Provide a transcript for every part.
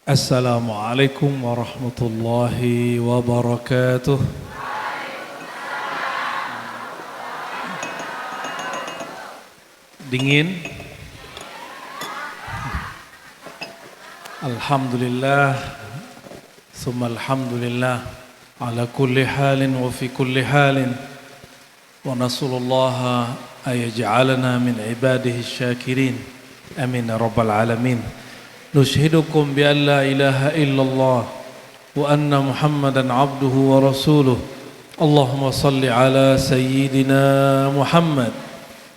Assalamualaikum warahmatullahi wabarakatuh. Dingin? Alhamdulillah, summa alhamdulillah ala kulli halin wa fi kulli halin, wa nasallallahu ayaj'alana min ibadihi syakirin. Amin ya rabbal alamin. Nushhidukum bi an la ilaha illallah wa anna Muhammadan abduhu wa rasuluh. Allahumma salli ala sayyidina Muhammad.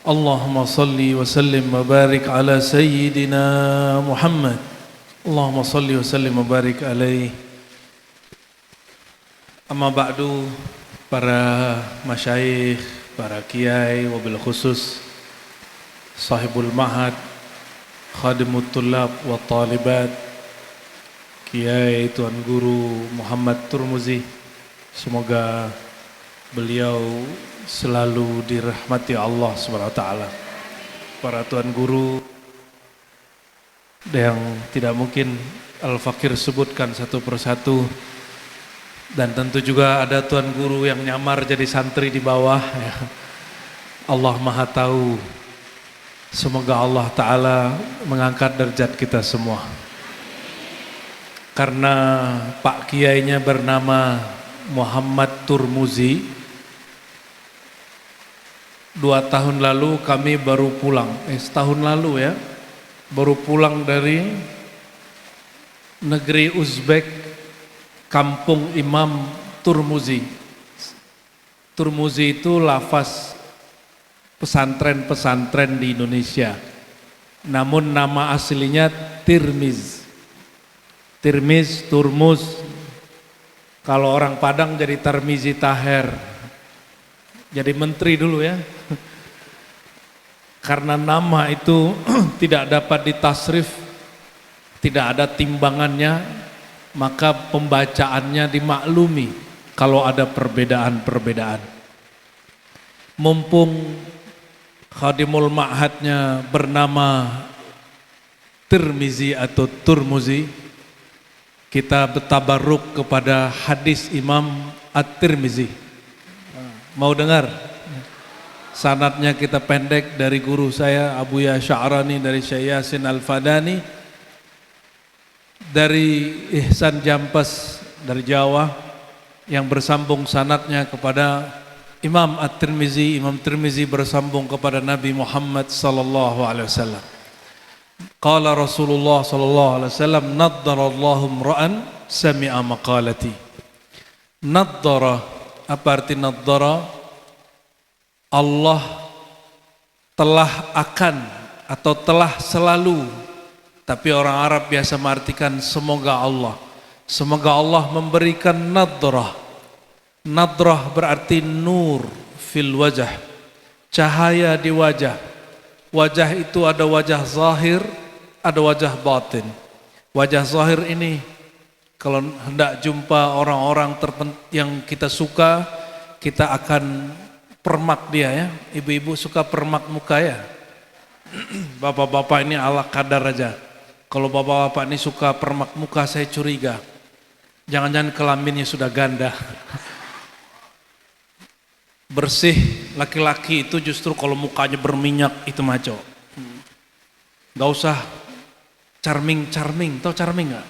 Allahumma salli wa sallim wa barik ala sayyidina Muhammad. Allahumma salli wa sallim wa barik alaihi. Amma ba'du, para masyayikh, para kiai, wabil khusus sahibul mahad, khadimut tulab wa talibat, Kiai Tuan Guru Muhammad Turmuzi, semoga beliau selalu dirahmati Allah Subhanahu wa taala. Para Tuan Guru yang tidak mungkin Al-Fakir sebutkan satu persatu, dan tentu juga ada Tuan Guru yang nyamar jadi santri di bawah ya. Allah Maha tahu. Semoga Allah Ta'ala mengangkat derajat kita semua. Karena Pak Kiainya bernama Muhammad Turmuzi, 2 tahun lalu kami baru pulang, setahun lalu ya, baru pulang dari negeri Uzbek, kampung Imam Turmuzi. Turmuzi itu lafaz pesantren-pesantren di Indonesia. Namun nama aslinya Tirmiz. Tirmiz, Turmuz. Kalau orang Padang jadi Tarmizi Taher. Jadi menteri dulu ya. Karena nama itu tidak dapat ditasrif, tidak ada timbangannya, maka pembacaannya dimaklumi kalau ada perbedaan-perbedaan. Mumpung khadimul ma'hadnya bernama Tirmizi atau Turmuzi, kita bertabarruk kepada hadis Imam At-Tirmizi. Mau dengar? Sanadnya kita pendek dari guru saya Abuya Sya'rani, dari Syekh Yasin Al-Fadani, dari Ihsan Jampes dari Jawa, yang bersambung sanadnya kepada Imam At-Tirmizi. Imam Tirmizi bersambung kepada Nabi Muhammad sallallahu alaihi wasallam. Qala Rasulullah sallallahu alaihi wasallam, naddarallahu imra'an sami'a maqalati. Naddara, apa arti naddara? Allah telah akan atau telah selalu, tapi orang Arab biasa mengartikan semoga Allah. Semoga Allah memberikan nadrah. Nadrah berarti nur fil wajah, cahaya di wajah. Wajah itu ada wajah zahir, ada wajah batin. Wajah zahir ini kalau hendak jumpa orang-orang yang kita suka, kita akan permak dia ya. Ibu-ibu suka permak muka ya. Bapak-bapak ini ala kadar aja. Kalau bapak-bapak ini suka permak muka, saya curiga. Jangan-jangan kelaminnya sudah ganda. Bersih, laki-laki itu justru kalau mukanya berminyak itu maco. Gak usah charming, tau charming gak?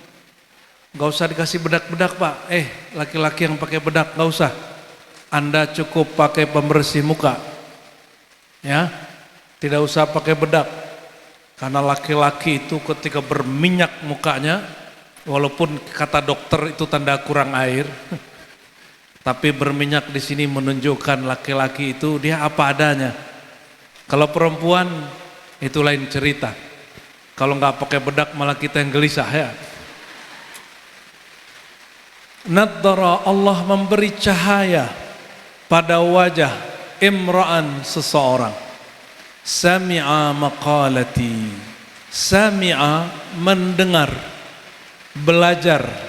Gak usah dikasih bedak-bedak pak. Laki-laki yang pakai bedak gak usah. Anda cukup pakai pembersih muka. Ya, tidak usah pakai bedak. Karena laki-laki itu ketika berminyak mukanya, walaupun kata dokter itu tanda kurang air, tapi berminyak di sini menunjukkan laki-laki itu dia apa adanya. Kalau perempuan itu lain cerita. Kalau nggak pakai bedak malah kita yang gelisah ya. Naddara, Allah memberi cahaya pada wajah imra'an, seseorang. Sami'a maqalati. Sami'a mendengar, belajar.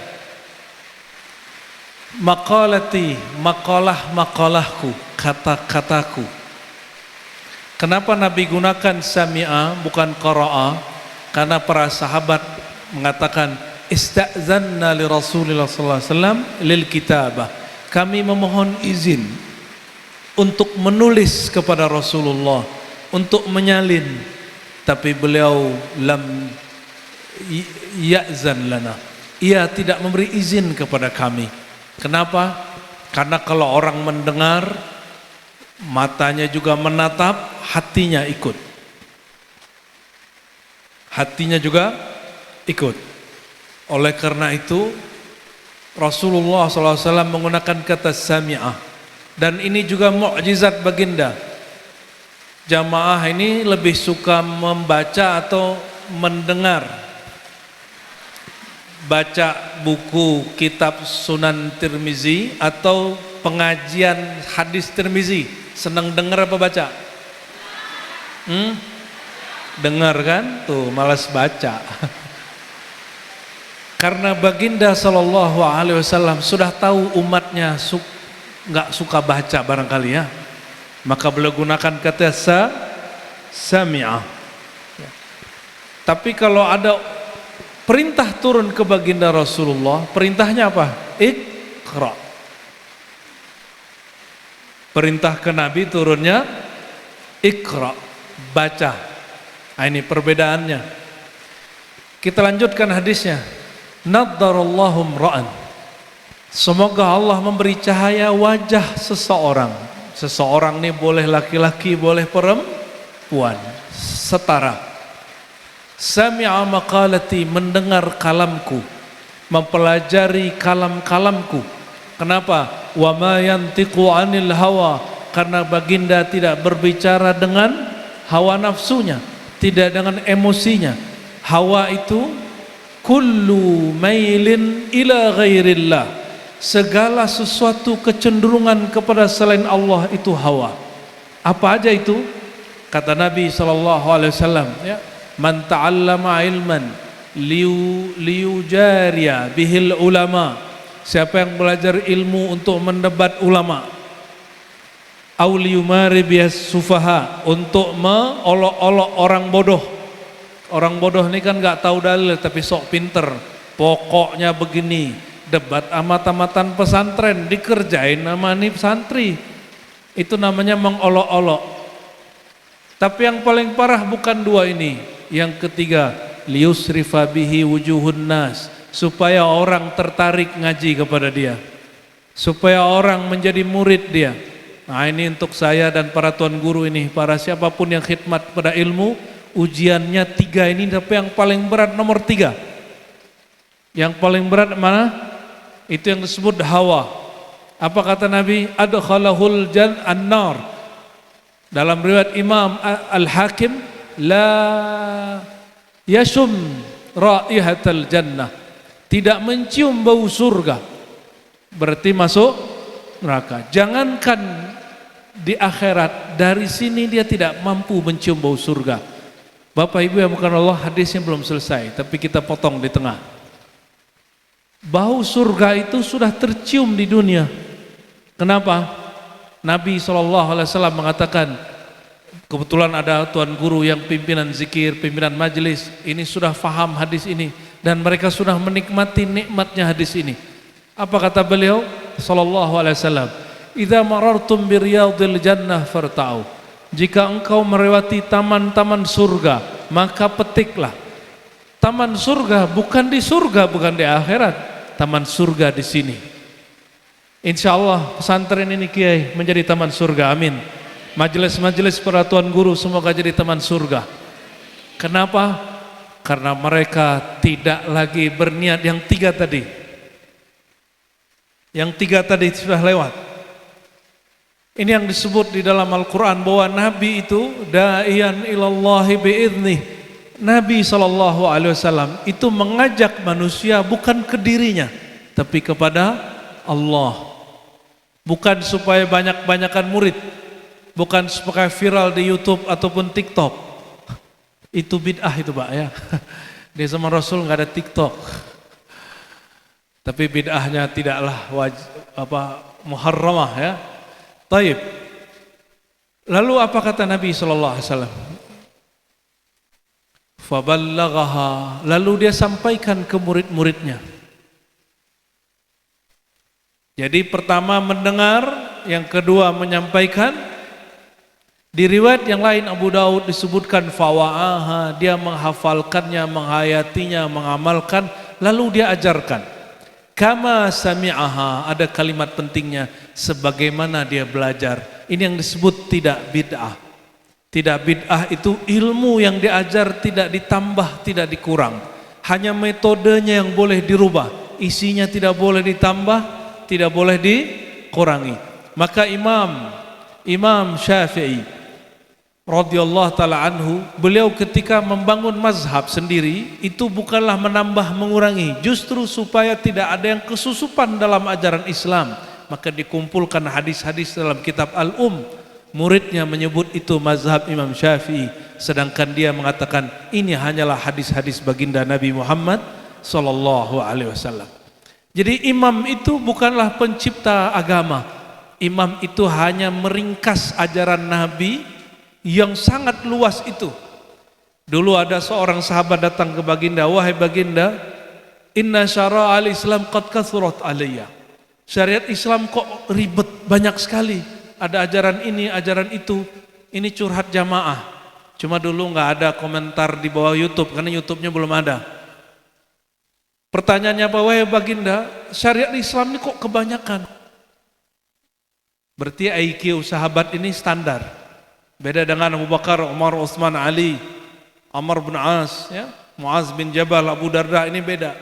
Maqalati, maqalahku, kata-kataku. Kenapa Nabi gunakan sami'a bukan qara'a? Karena para sahabat mengatakan istazanna li Rasulillah sallallahu alaihi wasallam lil kitabah. Kami memohon izin untuk menulis kepada Rasulullah, untuk menyalin, tapi beliau lam ya'zan lana. Ia tidak memberi izin kepada kami. Kenapa? Karena kalau orang mendengar, matanya juga menatap, hatinya ikut. Hatinya juga ikut. Oleh karena itu Rasulullah SAW menggunakan kata sami'ah, dan ini juga mukjizat baginda. Jamaah ini lebih suka membaca atau mendengar? Baca buku kitab Sunan Tirmizi atau pengajian hadis Tirmizi? Senang dengar apa baca? Dengar kan? Tuh malas baca. Karena baginda sallallahu alaihi wasallam sudah tahu umatnya nggak suka baca barangkali ya, maka beliau gunakan kata sami'ah. Tapi kalau ada perintah turun ke baginda Rasulullah, perintahnya apa? Iqra. Perintah ke Nabi turunnya Iqra, baca. Nah, ini perbedaannya. Kita lanjutkan hadisnya. Naddarallahu imra'an. Semoga Allah memberi cahaya wajah seseorang. Seseorang ini boleh laki-laki, boleh perempuan, setara. Sami'a maqalati, mendengar kalamku, mempelajari kalam-kalamku. Kenapa? Wa ma yantiqu 'anil hawa, karena baginda tidak berbicara dengan hawa nafsunya, tidak dengan emosinya. Hawa itu kullu mailin ila ghairillah, segala sesuatu kecenderungan kepada selain Allah itu hawa. Apa aja itu? Kata Nabi SAW, ya, man ta'allama ilman liyujariya bihil ulama, siapa yang belajar ilmu untuk mendebat ulama, au liyumari bias sufaha, untuk mengolok-olok orang bodoh. Orang bodoh ini kan nggak tahu dalil tapi sok pinter. Pokoknya begini, debat amat-amatan pesantren, dikerjain sama nih santri. Itu namanya mengolok-olok. Tapi yang paling parah bukan dua ini. Yang ketiga, liyusrifa bihi wujuhun nas, supaya orang tertarik ngaji kepada dia, supaya orang menjadi murid dia. Nah, ini untuk saya dan para tuan guru ini, para siapapun yang khidmat pada ilmu. Ujiannya 3 ini, tapi yang paling berat nomor 3. Yang paling berat mana? Itu yang disebut hawa. Apa kata Nabi? Adkhalahul an-nar. Dalam riwayat Imam Al-Hakim, la yashum raihatal jannah, tidak mencium bau surga, berarti masuk neraka. Jangankan di akhirat, dari sini dia tidak mampu mencium bau surga. Bapak Ibu yang bukan Allah, hadisnya belum selesai, tapi kita potong di tengah. Bau surga itu sudah tercium di dunia. Kenapa? Nabi SAW mengatakan, kebetulan ada tuan guru yang pimpinan zikir, pimpinan majelis, ini sudah faham hadis ini, dan mereka sudah menikmati nikmatnya hadis ini. Apa kata beliau SAW? Idza marartum biriyadil jannah farta'u. Jika engkau melewati taman-taman surga, maka petiklah. Taman surga bukan di surga, bukan di akhirat. Taman surga di sini. Insya Allah pesantren ini Kiai menjadi taman surga, amin. Majelis-majelis para tuan guru semoga jadi taman surga. Kenapa? Karena mereka tidak lagi berniat yang 3 tadi. Yang 3 tadi sudah lewat. Ini yang disebut di dalam Al-Quran bahwa Nabi itu da'iyan ilallahi bi'idnih. Nabi SAW itu mengajak manusia bukan ke dirinya, tapi kepada Allah. Bukan supaya banyak-banyakan murid, bukan supaya viral di YouTube ataupun TikTok. Itu bid'ah itu Pak ya. Di zaman Rasul nggak ada TikTok. Tapi bid'ahnya tidaklah muharramah ya. Taib. Lalu apa kata Nabi SAW? Faballaghaha, lalu dia sampaikan ke murid-muridnya. Jadi pertama mendengar, yang kedua menyampaikan. Di riwayat yang lain Abu Daud disebutkan fawa'aha, dia menghafalkannya, menghayatinya, mengamalkan, lalu dia ajarkan. Kama sami'aha, ada kalimat pentingnya, sebagaimana dia belajar. Ini yang disebut tidak bid'ah. Tidak bid'ah itu ilmu yang diajar tidak ditambah, tidak dikurang. Hanya metodenya yang boleh dirubah, isinya tidak boleh ditambah, tidak boleh dikurangi. Maka Imam Syafi'i radhiyallahu ta'ala anhu, beliau ketika membangun mazhab sendiri itu bukanlah menambah mengurangi, justru supaya tidak ada yang kesusupan dalam ajaran Islam, maka dikumpulkan hadis-hadis dalam kitab Muridnya menyebut itu mazhab Imam Syafi'i, sedangkan dia mengatakan ini hanyalah hadis-hadis baginda Nabi Muhammad sallallahu alaihi wasallam. Jadi imam itu bukanlah pencipta agama. Imam itu hanya meringkas ajaran Nabi yang sangat luas itu. Dulu ada seorang sahabat datang ke baginda, wahai baginda, inna syara'al Islam qad kathurat alayya. Syariat Islam kok ribet, banyak sekali. Ada ajaran ini, ajaran itu. Ini curhat jamaah. Cuma dulu nggak ada komentar di bawah YouTube, karena YouTube-nya belum ada. Pertanyaannya apa, wahai baginda, syariat Islam ini kok kebanyakan? Berarti IQ sahabat ini standar. Beda dengan Abu Bakar, Umar, Utsman, Ali, Amr bin As, ya, Muaz bin Jabal, Abu Darda, ini beda.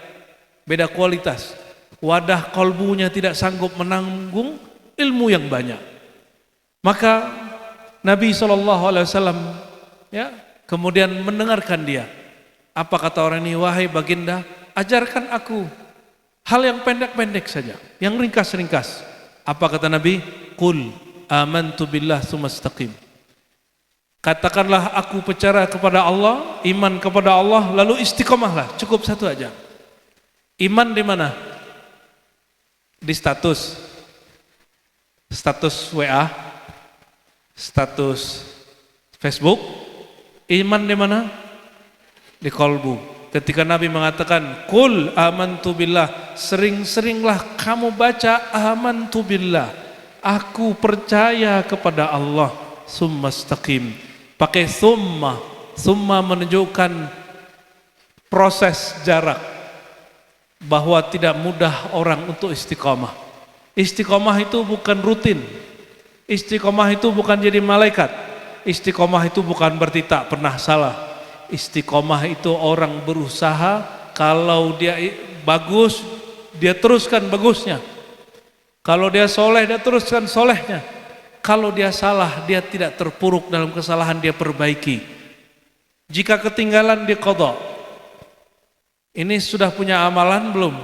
Beda kualitas. Wadah kalbunya tidak sanggup menanggung ilmu yang banyak. Maka Nabi SAW ya, kemudian mendengarkan dia. Apa kata orang ini, wahai baginda, ajarkan aku hal yang pendek-pendek saja, yang ringkas-ringkas. Apa kata Nabi? Qul amantu billah tsumma istaqim. Katakanlah aku percaya kepada Allah, iman kepada Allah, lalu istiqomahlah. Cukup satu aja. Iman di mana? Di status WA, status Facebook. Iman di mana? Di kolbu. Ketika Nabi mengatakan qul amantu billah, sering-seringlah kamu baca amantu billah, aku percaya kepada Allah, summa istaqim. Pakai summa menunjukkan proses jarak, bahwa tidak mudah orang untuk istiqomah. Istiqomah itu bukan rutin. Istiqomah itu bukan jadi malaikat. Istiqomah itu bukan berarti tak pernah salah. Istiqomah itu orang berusaha, kalau dia bagus, dia teruskan bagusnya. Kalau dia soleh, dia teruskan solehnya. Kalau dia salah, dia tidak terpuruk dalam kesalahan, dia perbaiki. Jika ketinggalan, dia qadha. Ini sudah punya amalan belum?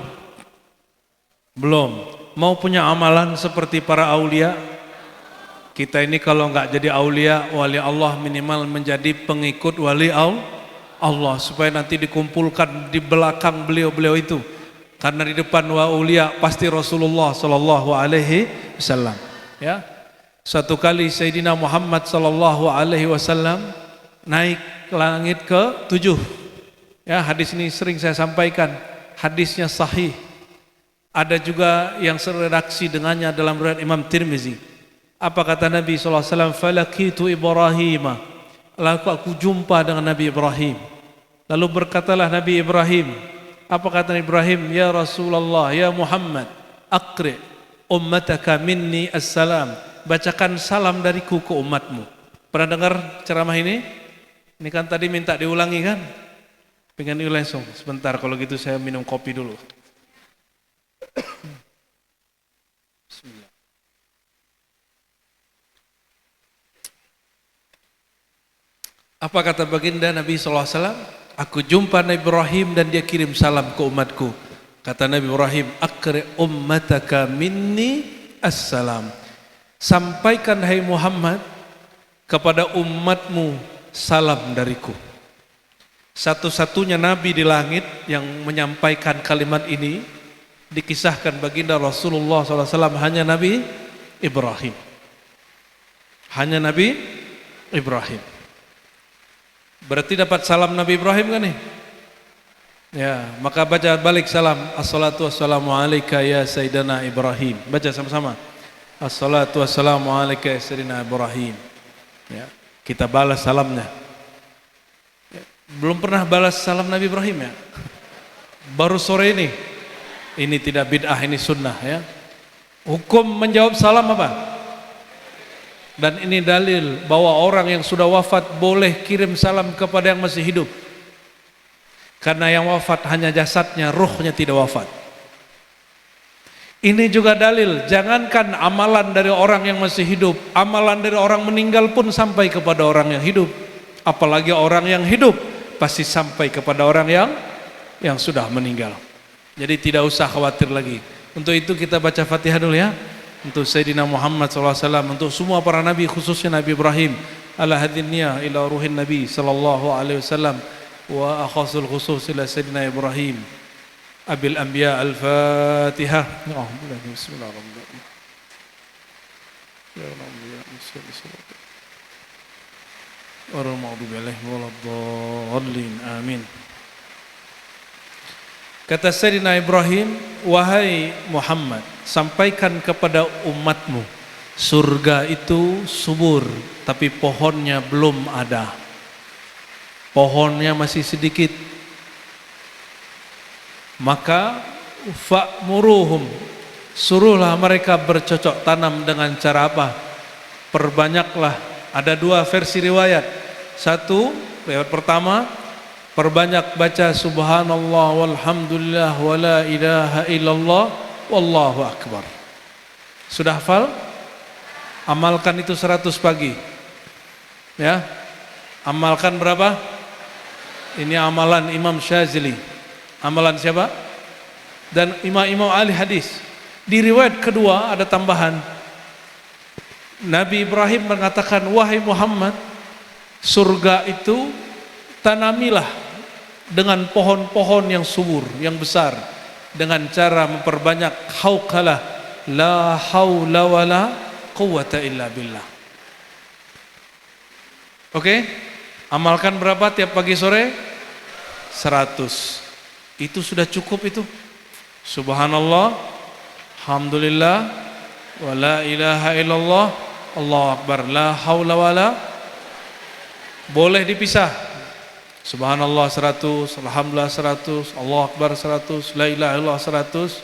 Belum. Mau punya amalan seperti para aulia? Kita ini kalau nggak jadi aulia, wali Allah, minimal menjadi pengikut wali Allah, supaya nanti dikumpulkan di belakang beliau-beliau itu. Karena di depan wa aulia pasti Rasulullah sallallahu alaihi wasallam. Ya. Suatu kali Sayyidina Muhammad sallallahu alaihi wasallam naik ke langit ke-7. Ya, hadis ini sering saya sampaikan. Hadisnya sahih. Ada juga yang seredaksi dengannya dalam riwayat Imam Tirmizi. Apa kata Nabi SAW? Falakitu Ibrahim. Lalu aku jumpa dengan Nabi Ibrahim. Lalu berkatalah Nabi Ibrahim. Apa kata Nabi Ibrahim? Ya Rasulullah, ya Muhammad, aqri ummataka minni assalam. Bacakan salam dariku ke umatmu. Pernah dengar ceramah ini? Ini kan tadi minta diulangi kan? Pengen diulangi langsung. Sebentar, kalau gitu saya minum kopi dulu. Bismillah. Apa kata baginda Nabi SAW? Aku jumpa Nabi Ibrahim dan dia kirim salam ke umatku. Kata Nabi Ibrahim, akri ummataka minni assalam. Sampaikan hai Muhammad kepada umatmu salam dariku. Satu-satunya Nabi di langit yang menyampaikan kalimat ini dikisahkan baginda Rasulullah SAW hanya Nabi Ibrahim. Hanya Nabi Ibrahim. Berarti dapat salam Nabi Ibrahim kan nih? Ya, maka baca balik salam. Assalatu wassalamu alayka ya Sayyidina Ibrahim. Baca sama-sama. Assalatu wassalamu alayka ya Sayyidina Ibrahim. Ya, kita balas salamnya. Ya, belum pernah balas salam Nabi Ibrahim ya? Baru sore ini. Ini tidak bid'ah, ini sunnah ya. Hukum menjawab salam apa? Dan ini dalil bahwa orang yang sudah wafat boleh kirim salam kepada yang masih hidup. Karena yang wafat hanya jasadnya, ruhnya tidak wafat. Ini juga dalil, jangankan amalan dari orang yang masih hidup, amalan dari orang meninggal pun sampai kepada orang yang hidup. Apalagi orang yang hidup pasti sampai kepada orang yang sudah meninggal. Jadi tidak usah khawatir lagi. Untuk itu kita baca Fatihah dulu ya. Untuk Sayyidina Muhammad SAW, untuk semua para nabi, khususnya Nabi Ibrahim. Ala hadinniya ila ruhin Nabi sallallahu alaihi wasallam. Wa akhasul khusus ila Sayyidina Ibrahim Abil Anbiya Al-Fatihah. Bismillahirrahmanirrahim. Ya Rabbi, Orang maghdubi alaihim waladdallin. Amin. Kata Sayyidina Ibrahim, wahai Muhammad, sampaikan kepada umatmu, surga itu subur, tapi pohonnya belum ada. Pohonnya masih sedikit. Maka fa'muruhum, suruhlah mereka bercocok tanam dengan cara apa? Perbanyaklah. Ada dua versi riwayat. Satu, riwayat pertama, perbanyak baca subhanallah walhamdulillah wala ilaha illallah wallahu akbar. Sudah hafal? Amalkan itu 100 pagi. Ya. Amalkan berapa? Ini amalan Imam Syazili. Amalan siapa? Dan imam-imam ahli hadis. Di riwayat kedua ada tambahan. Nabi Ibrahim mengatakan, wahai Muhammad, surga itu tanamilah dengan pohon-pohon yang subur, yang besar, dengan cara memperbanyak hauqalah la haula wala quwwata illa billah. Oke? Amalkan berapa tiap pagi sore? 100. Itu sudah cukup itu. Subhanallah, alhamdulillah, wa la ilaha illallah, Allahu akbar, la haula wala. Boleh dipisah. Subhanallah 100, alhamdulillah 100, Allahu akbar 100, la ilaha illallah 100,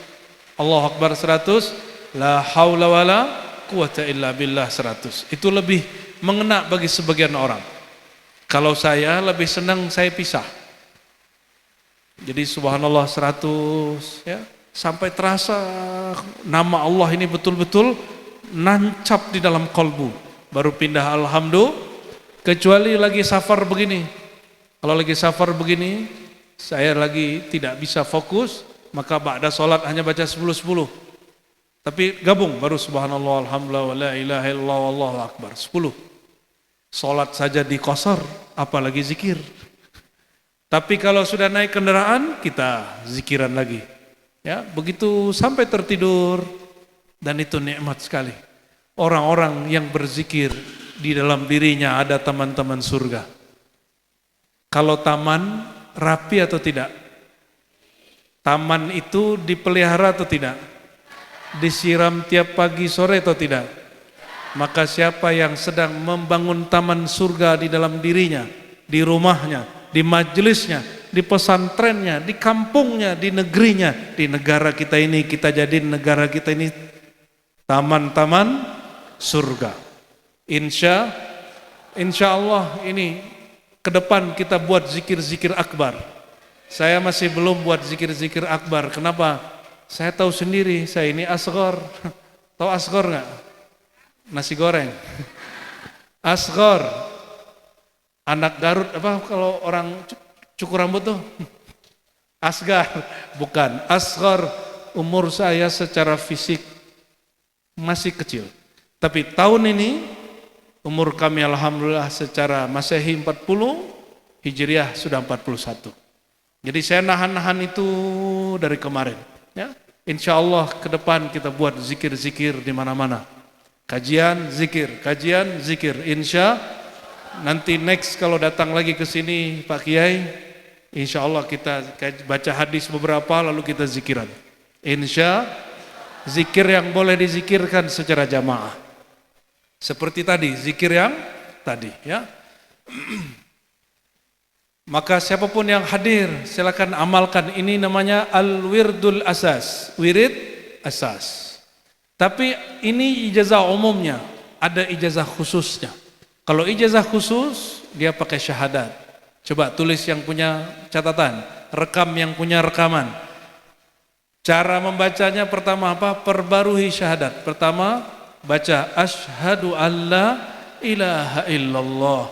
Allahu akbar 100, la haula wala quwwata illa billah 100. Itu lebih mengena bagi sebagian orang. Kalau saya lebih senang saya pisah. Jadi subhanallah 100 ya, sampai terasa nama Allah ini betul-betul nancap di dalam kalbu. Baru pindah alhamdulillah. Kecuali lagi safar begini. Kalau lagi safar begini, saya lagi tidak bisa fokus, maka ba'da salat hanya baca 10-10. Tapi gabung baru subhanallah alhamdulillah wa la ilaha illallah wallahu akbar 10. Salat saja di qasar, apalagi zikir. Tapi kalau sudah naik kendaraan, kita zikiran lagi. Ya, begitu sampai tertidur, dan itu nikmat sekali. Orang-orang yang berzikir di dalam dirinya ada teman-teman surga. Kalau taman rapi atau tidak? Taman itu dipelihara atau tidak? Disiram tiap pagi sore atau tidak? Maka siapa yang sedang membangun taman surga di dalam dirinya, di rumahnya, di majelisnya, di pesantrennya, di kampungnya, di negerinya, di negara kita ini, kita jadiin negara kita ini taman-taman surga. Insya Allah ini ke depan kita buat zikir-zikir akbar. Saya masih belum buat zikir-zikir akbar. Kenapa? Saya tahu sendiri, saya ini asghar. Tahu asghar enggak? Nasi goreng. Asghar. Anak Garut apa kalau orang cukur rambut tuh? Asgar, bukan. Asghar, umur saya secara fisik masih kecil. Tapi tahun ini umur kami alhamdulillah secara Masehi 40, Hijriah sudah 41. Jadi saya nahan-nahan itu dari kemarin, ya. Insya Allah ke depan kita buat zikir-zikir di mana-mana. Kajian zikir, insya Nanti next kalau datang lagi ke sini Pak Kiai, insya Allah kita baca hadis beberapa lalu kita zikiran. Insya zikir yang boleh dizikirkan secara jamaah. Seperti tadi, zikir yang tadi ya. Maka siapapun yang hadir silakan amalkan, ini namanya al-wirdul asas, wirid asas. Tapi ini ijazah umumnya, ada ijazah khususnya. Kalau ijazah khusus dia pakai syahadat. Coba tulis yang punya catatan, rekam yang punya rekaman. Cara membacanya pertama apa? Perbarui syahadat. Pertama baca asyhadu alla ilaha illallah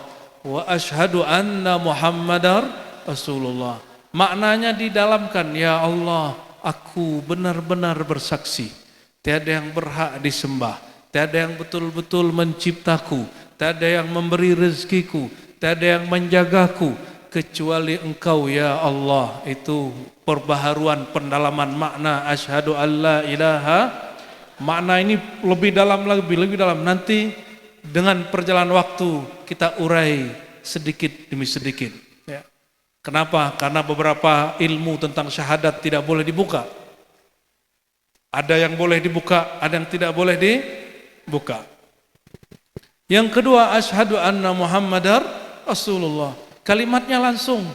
wa asyhadu anna Muhammadar Rasulullah. Maknanya didalamkan, ya Allah, aku benar-benar bersaksi tiada yang berhak disembah, tiada yang betul-betul menciptaku, tiada yang memberi rezekiku, tiada yang menjagaku kecuali Engkau ya Allah. Itu perbaharuan pendalaman makna asyhadu alla ilaha. Makna ini lebih dalam, lebih dalam. Nanti dengan perjalanan waktu kita urai sedikit demi sedikit ya. Kenapa? Karena beberapa ilmu tentang syahadat tidak boleh dibuka. Ada yang boleh dibuka, ada yang tidak boleh dibuka. Yang kedua, asyhadu anna Muhammadar Rasulullah. Kalimatnya langsung,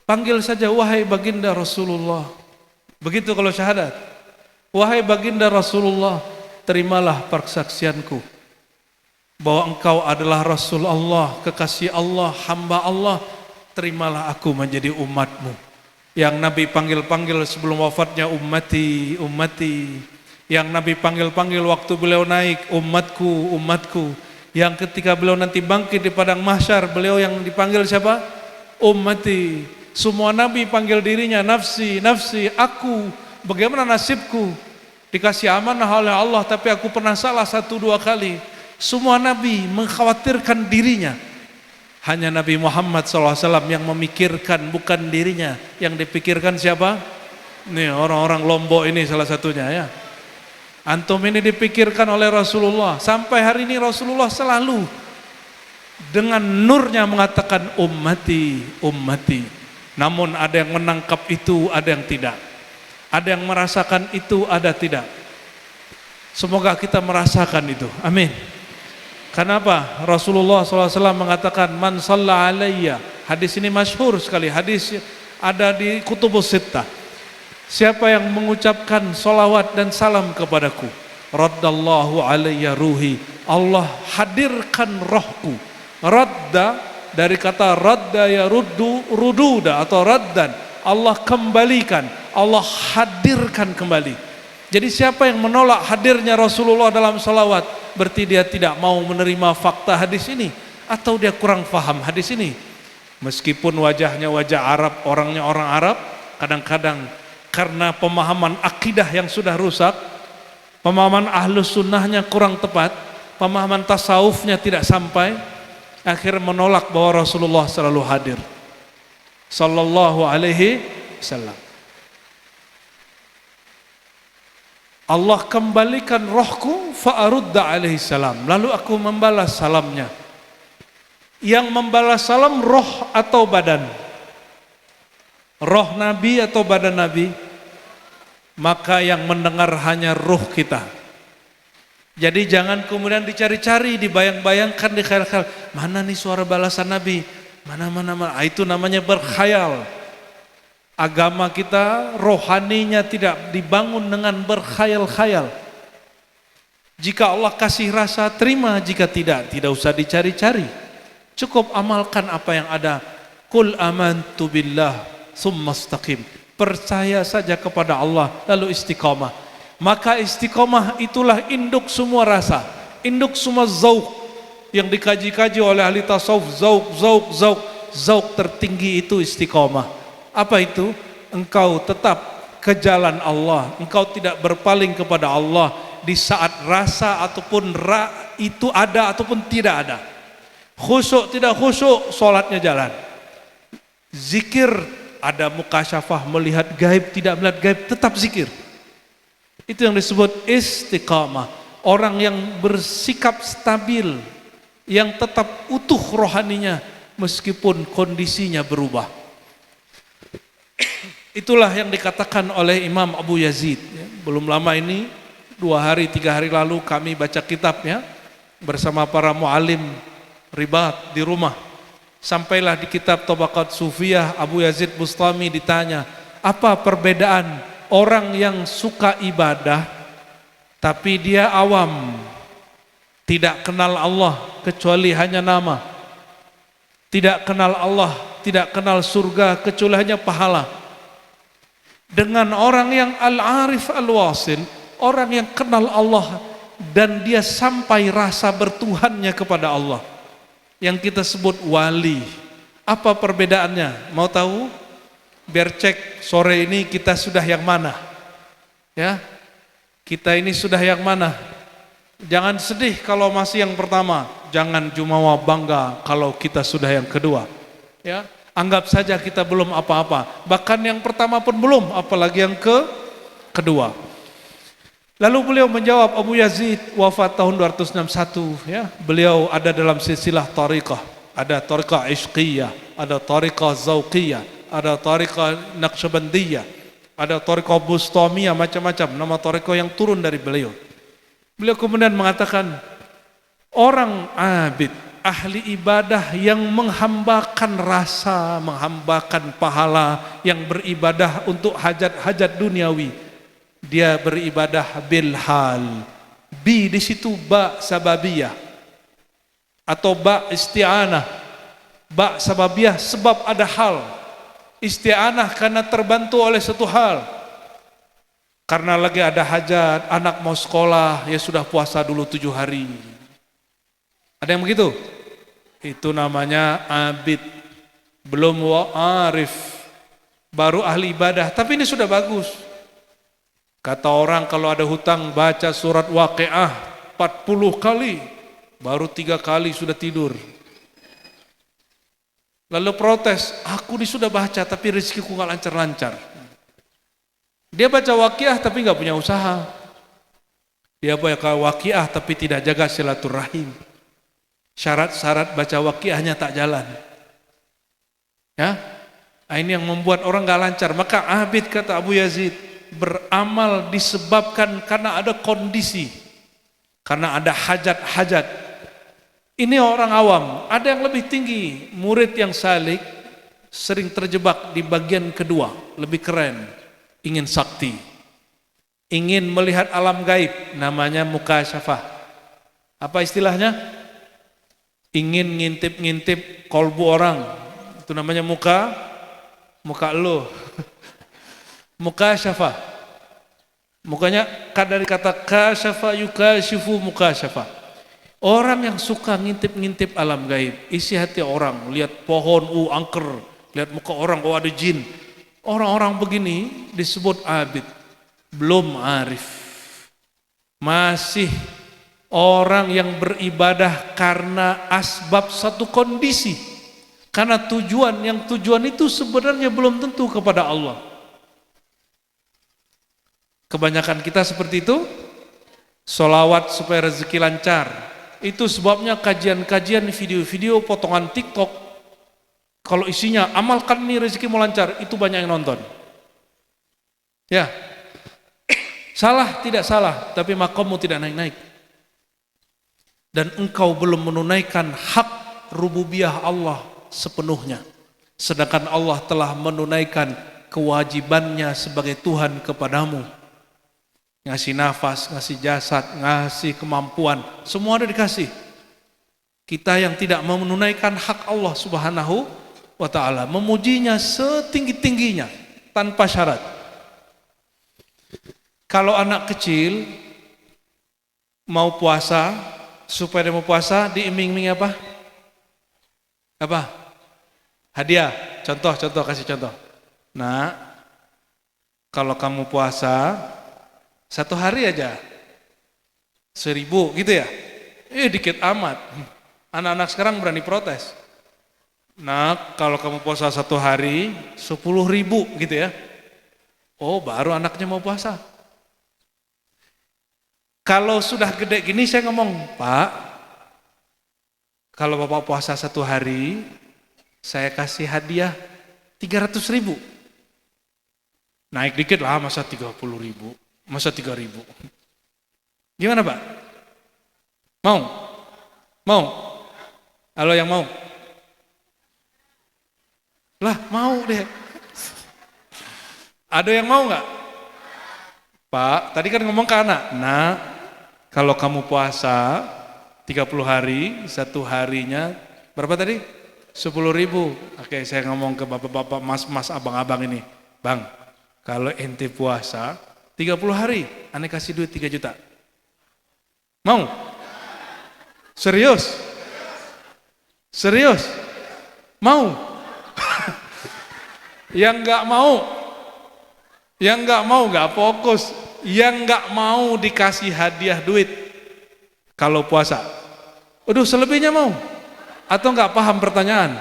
panggil saja wahai baginda Rasulullah. Begitu kalau syahadat. Wahai baginda Rasulullah, terimalah persaksianku bahwa engkau adalah Rasul Allah, kekasih Allah, hamba Allah. Terimalah aku menjadi umatmu. Yang Nabi panggil-panggil sebelum wafatnya ummati, ummati. Yang Nabi panggil-panggil waktu beliau naik, umatku, umatku. Yang ketika beliau nanti bangkit di padang mahsyar, beliau yang dipanggil siapa? Ummati. Semua Nabi panggil dirinya nafsi, nafsi, aku. Bagaimana nasibku? Dikasih amanah oleh Allah tapi aku pernah salah 1-2 kali. Semua Nabi mengkhawatirkan dirinya. Hanya Nabi Muhammad SAW yang memikirkan bukan dirinya. Yang dipikirkan siapa? Nih orang-orang Lombok ini salah satunya ya. Antum ini dipikirkan oleh Rasulullah. Sampai hari ini Rasulullah selalu dengan nurnya mengatakan ummati, ummati. Namun ada yang menangkap itu, ada yang tidak. Ada yang merasakan itu, ada tidak. Semoga kita merasakan itu. Amin. Kenapa? Rasulullah SAW mengatakan man shalla alayya. Hadis ini masyhur sekali. Hadis ada di Kutubus Sittah. Siapa yang mengucapkan salawat dan salam kepadaku, raddallahu alayya ruhi. Allah hadirkan rohku. Radda dari kata radda ya ruddu, rududa atau raddan. Allah kembalikan, Allah hadirkan kembali. Jadi siapa yang menolak hadirnya Rasulullah dalam salawat, berarti dia tidak mau menerima fakta hadis ini, atau dia kurang faham hadis ini. Meskipun wajahnya wajah Arab, orangnya orang Arab, kadang-kadang karena pemahaman akidah yang sudah rusak, pemahaman ahlus sunnahnya kurang tepat, pemahaman tasawufnya tidak sampai, akhirnya menolak bahwa Rasulullah selalu hadir sallallahu alaihi wasallam. Allah kembalikan rohku fa'arudda alaihi salam, lalu aku membalas salamnya. Yang membalas salam roh atau badan? Roh Nabi atau badan Nabi? Maka yang mendengar hanya roh kita. Jadi jangan kemudian dicari-cari, dibayang-bayangkan, di khayal-khayal, mana nih suara balasan Nabi? Mana. Itu namanya berkhayal. Agama kita rohaninya tidak dibangun dengan berkhayal-khayal. Jika Allah kasih rasa, terima. Jika tidak, tidak usah dicari-cari. Cukup amalkan apa yang ada. Qul amantu billah summa istaqim. Percaya saja kepada Allah lalu istiqamah. Maka istiqamah itulah induk semua rasa, induk semua zauq yang dikaji-kaji oleh ahli tasawuf. Zauq tertinggi itu istiqamah. Apa itu? Engkau tetap ke jalan Allah, engkau tidak berpaling kepada Allah di saat rasa ataupun itu ada ataupun tidak ada. Khusyuk tidak khusyuk, sholatnya jalan. Zikir, ada mukasyafah, melihat gaib, tidak melihat gaib, tetap zikir. Itu yang disebut istiqamah. Orang yang bersikap stabil yang tetap utuh rohaninya meskipun kondisinya berubah. Itulah yang dikatakan oleh Imam Abu Yazid. Belum lama ini, 2 hari 3 hari lalu kami baca kitabnya bersama para mu'alim ribat di rumah. Sampailah di kitab Tabaqat Sufiyah, Abu Yazid Bustami ditanya, apa perbedaan orang yang suka ibadah tapi dia awam, tidak kenal Allah kecuali hanya nama, tidak kenal Allah, tidak kenal surga kecuali hanya pahala, dengan orang yang al-arif al-wasil, orang yang kenal Allah dan dia sampai rasa bertuhannya kepada Allah, yang kita sebut wali. Apa perbedaannya? Mau tahu? Biar cek sore ini kita sudah yang mana, ya, kita ini sudah yang mana. Jangan sedih kalau masih yang pertama, jangan jumawa bangga kalau kita sudah yang kedua, ya. Anggap saja kita belum apa-apa, bahkan yang pertama pun belum, apalagi yang kedua. Lalu beliau menjawab, Abu Yazid wafat tahun 261, ya. Beliau ada dalam silsilah tariqah, ada tariqah ishqiyah, ada tariqah zauqiyah, ada tariqah naqsyabandiyah, ada tariqah bustamiyah, macam-macam nama tariqah yang turun dari beliau. Beliau kemudian mengatakan, orang abid, ahli ibadah yang menghambakan rasa, menghambakan pahala, yang beribadah untuk hajat-hajat duniawi, dia beribadah bil hal. Bi di situ ba sababiyah atau ba isti'anah. Ba sababiyah sebab ada hal. Isti'anah karena terbantu oleh satu hal. Karena lagi ada hajat, anak mau sekolah, ya sudah puasa dulu 7 hari. Ada yang begitu? Itu namanya abid. Belum wa'arif, baru ahli ibadah. Tapi ini sudah bagus. Kata orang kalau ada hutang baca surat Waqiah 40 kali, baru 3 kali sudah tidur. Lalu protes, aku ini sudah baca tapi rezekiku gak lancar-lancar. Dia baca Waqiah tapi gak punya usaha. Dia baca Waqiah tapi tidak jaga silaturahim. Syarat-syarat baca Waqiahnya tak jalan. Ya, ini yang membuat orang gak lancar. Maka abid, kata Abu Yazid, beramal disebabkan karena ada kondisi, karena ada hajat-hajat. Ini orang awam. Ada yang lebih tinggi, murid yang salik sering terjebak di bagian kedua, lebih keren, ingin sakti, ingin melihat alam gaib, namanya mukasyafah. Apa istilahnya? Ingin ngintip-ngintip kolbu orang, itu namanya muka lo. Mukasyafah. Mukanya dari kata kasyafa yukashifu mukasyafah. Orang yang suka ngintip-ngintip alam gaib, isi hati orang, lihat pohon, angker, lihat muka orang, ada jin. Orang-orang begini disebut abid, belum arif. Masih orang yang beribadah karena asbab satu kondisi. Karena tujuan itu sebenarnya belum tentu kepada Allah. Kebanyakan kita seperti itu, sholawat supaya rezeki lancar. Itu sebabnya kajian-kajian, video-video, potongan TikTok, kalau isinya amalkan nih rezeki mau lancar, itu banyak yang nonton. Ya, salah tidak salah, tapi makammu tidak naik-naik. Dan engkau belum menunaikan hak rububiyah Allah sepenuhnya. Sedangkan Allah telah menunaikan kewajibannya sebagai Tuhan kepadamu. Ngasih nafas, ngasih jasad, ngasih kemampuan, semua ada dikasih. Kita yang tidak menunaikan hak Allah Subhanahu wa ta'ala, memujinya setinggi-tingginya tanpa syarat. Kalau anak kecil mau puasa, supaya dia mau puasa, diiming-iming apa? Apa? Hadiah. Contoh, kasih contoh. Nah, kalau kamu puasa 1 hari aja 1.000 gitu ya, dikit amat. Anak-anak sekarang berani protes. Nah, kalau kamu puasa 1 hari 10.000 gitu ya, oh baru anaknya mau puasa. Kalau sudah gede gini saya ngomong, Pak, Kalau Bapak puasa 1 hari, saya kasih hadiah 300.000. Naik dikit lah, masa 30.000, masa 3.000. Gimana Pak? Mau? Mau? Halo yang mau? Lah mau deh. Ada yang mau nggak? Pak, tadi kan ngomong ke anak. Nah, kalau kamu puasa 30 hari, 1 harinya berapa tadi? 10.000. Oke, saya ngomong ke bapak-bapak, mas-mas, abang-abang ini. Bang, kalau ente puasa 30 hari, ane kasih duit 3 juta. Mau? Serius? Serius? Mau? Yang nggak mau nggak fokus, yang nggak mau dikasih hadiah duit kalau puasa. Aduh, selebihnya mau? Atau nggak paham pertanyaan?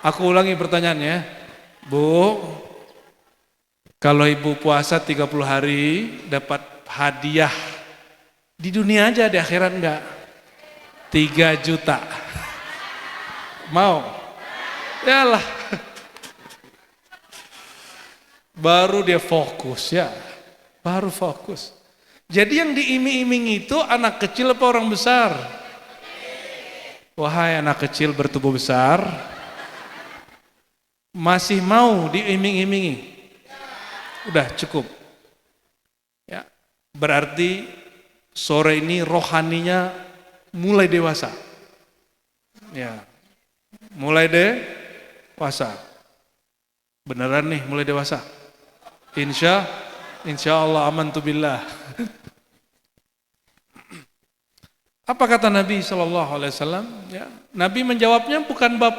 Aku ulangi pertanyaannya, Bu. Kalau ibu puasa 30 hari dapat hadiah di dunia aja, di akhirat enggak? 3 juta. Mau? Yalah. Baru dia fokus ya. Baru fokus. Jadi yang diiming-iming itu anak kecil apa orang besar? Wahai anak kecil bertubuh besar, masih mau diiming-imingi? Udah cukup. Ya. Berarti sore ini rohaninya mulai dewasa. Ya. Mulai dewasa. Beneran nih mulai dewasa. Insya Allah amantu billah. Apa kata Nabi SAW? Ya, Nabi menjawabnya bukan bab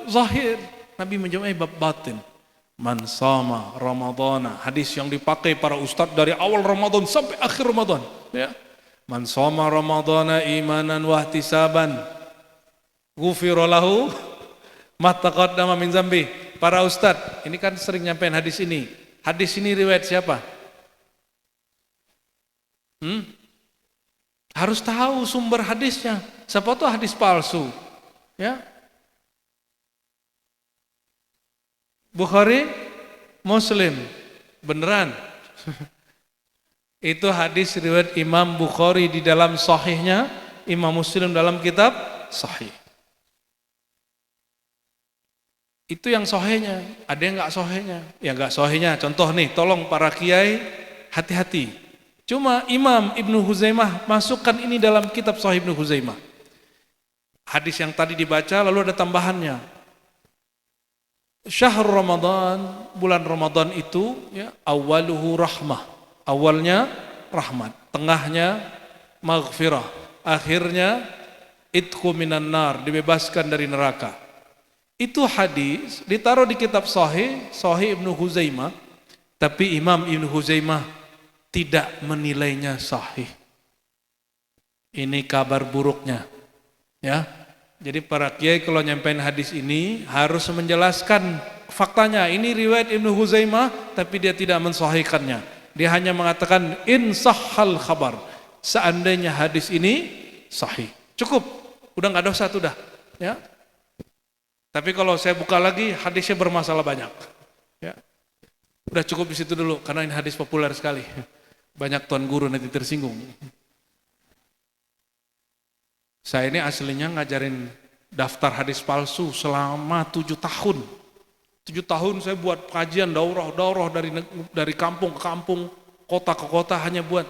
zahir, Nabi menjawabnya bab batin. Man sama Ramadana, hadis yang dipakai para ustadz dari awal Ramadan sampai akhir Ramadan. Ya. Man sama Ramadana imanan wahtisaban, ghufira lahu ma taqaddama min zambi. Para ustadz, ini kan sering nyampein hadis ini. Hadis ini riwayat siapa? Harus tahu sumber hadisnya. Siapa tahu hadis palsu. Ya. Bukhari, Muslim. Beneran. Itu hadis riwayat Imam Bukhari di dalam sahihnya, Imam Muslim dalam kitab sahih. Itu yang sahihnya, ada yang nggak sahihnya. Yang nggak sahihnya, contoh nih, tolong para kiai hati-hati. Cuma Imam Ibnu Huzaimah masukkan ini dalam kitab Sahih Ibnu Huzaimah. Hadis yang tadi dibaca lalu ada tambahannya. Syahr Ramadan, bulan Ramadan itu ya, awaluhu rahmah. Awalnya rahmat, tengahnya maghfirah, akhirnya itqu minan nar, dibebaskan dari neraka. Itu hadis ditaruh di kitab Sahih Ibnu Huzaimah, tapi Imam Ibnu Huzaimah tidak menilainya sahih. Ini kabar buruknya. Ya. Jadi para kiai kalau nyampein hadis ini harus menjelaskan faktanya. Ini riwayat Ibnu Huzaimah tapi dia tidak mensahihkannya. Dia hanya mengatakan in sahhal khabar. Seandainya hadis ini sahih. Cukup. Udah enggak dosa tuh dah. Ya. Tapi kalau saya buka lagi hadisnya bermasalah banyak. Ya. Udah cukup di situ dulu karena ini hadis populer sekali. Banyak tuan guru nanti tersinggung. Saya ini aslinya ngajarin daftar hadis palsu selama 7 tahun. 7 tahun saya buat kajian daurah dari kampung ke kampung, kota ke kota hanya buat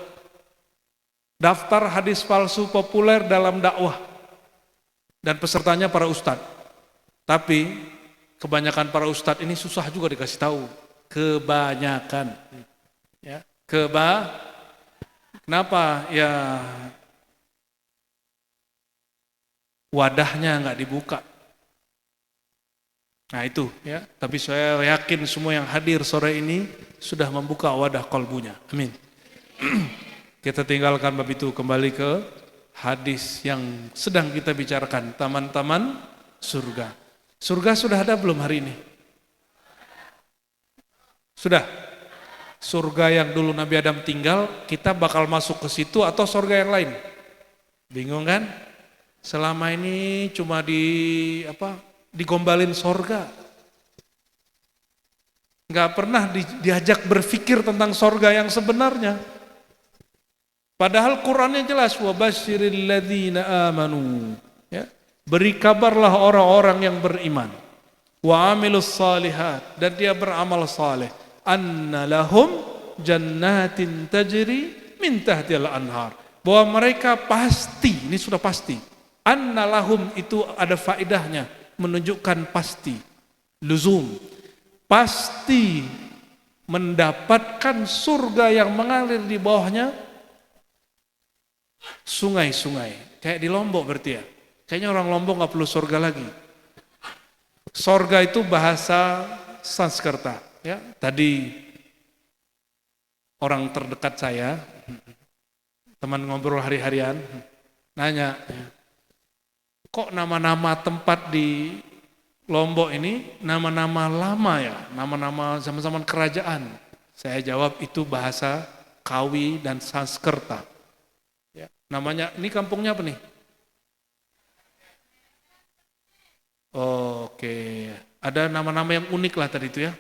daftar hadis palsu populer dalam dakwah. Dan pesertanya para ustadz. Tapi kebanyakan para ustadz ini susah juga dikasih tahu. Kebanyakan. Ya, kenapa? Ya wadahnya nggak dibuka. Nah itu ya. Tapi saya yakin semua yang hadir sore ini sudah membuka wadah kalbunya. Amin. Kita tinggalkan bab itu, kembali ke hadis yang sedang kita bicarakan, taman-taman surga. Surga sudah ada belum hari ini? Sudah? Surga yang dulu Nabi Adam tinggal, kita bakal masuk ke situ atau surga yang lain? Bingung kan? selama ini cuma digombalin sorga. Nggak pernah diajak berpikir tentang sorga yang sebenarnya. Padahal Qur'annya jelas, wabashiril ladzina amanu. Ya, beri kabarlah orang-orang yang beriman. Wa amilus salihat, dan dia beramal saleh. Anna lahum jannatin tajri min tahtiha anhar. Bahwa mereka pasti, ini sudah pasti. Anna lahum itu ada faedahnya, menunjukkan pasti. Luzum. Pasti mendapatkan surga yang mengalir di bawahnya sungai-sungai. Kayak di Lombok berarti ya. Kayaknya orang Lombok nggak perlu surga lagi. Surga itu bahasa Sanskerta. Ya, tadi orang terdekat saya, teman ngobrol hari-harian, nanya, kok nama-nama tempat di Lombok ini nama-nama lama ya, nama-nama zaman-zaman kerajaan. Saya jawab itu bahasa Kawi dan Sanskerta. Ya, namanya, ini kampungnya apa nih? Oke, ada nama-nama yang unik lah tadi itu ya.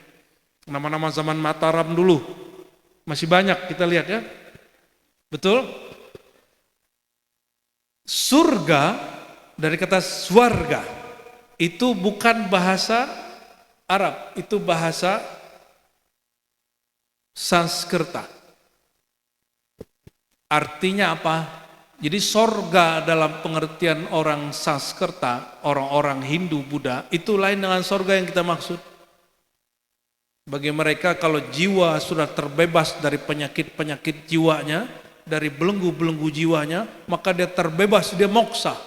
Nama-nama zaman Mataram dulu. Masih banyak kita lihat ya. Betul? Surga dari kata swarga. Itu bukan bahasa Arab, itu bahasa Sanskerta. Artinya apa? Jadi sorga dalam pengertian orang Sanskerta, orang-orang Hindu, Buddha, itu lain dengan sorga yang kita maksud. Bagi mereka kalau jiwa sudah terbebas dari penyakit-penyakit jiwanya, dari belenggu-belenggu jiwanya, maka dia terbebas, dia moksa.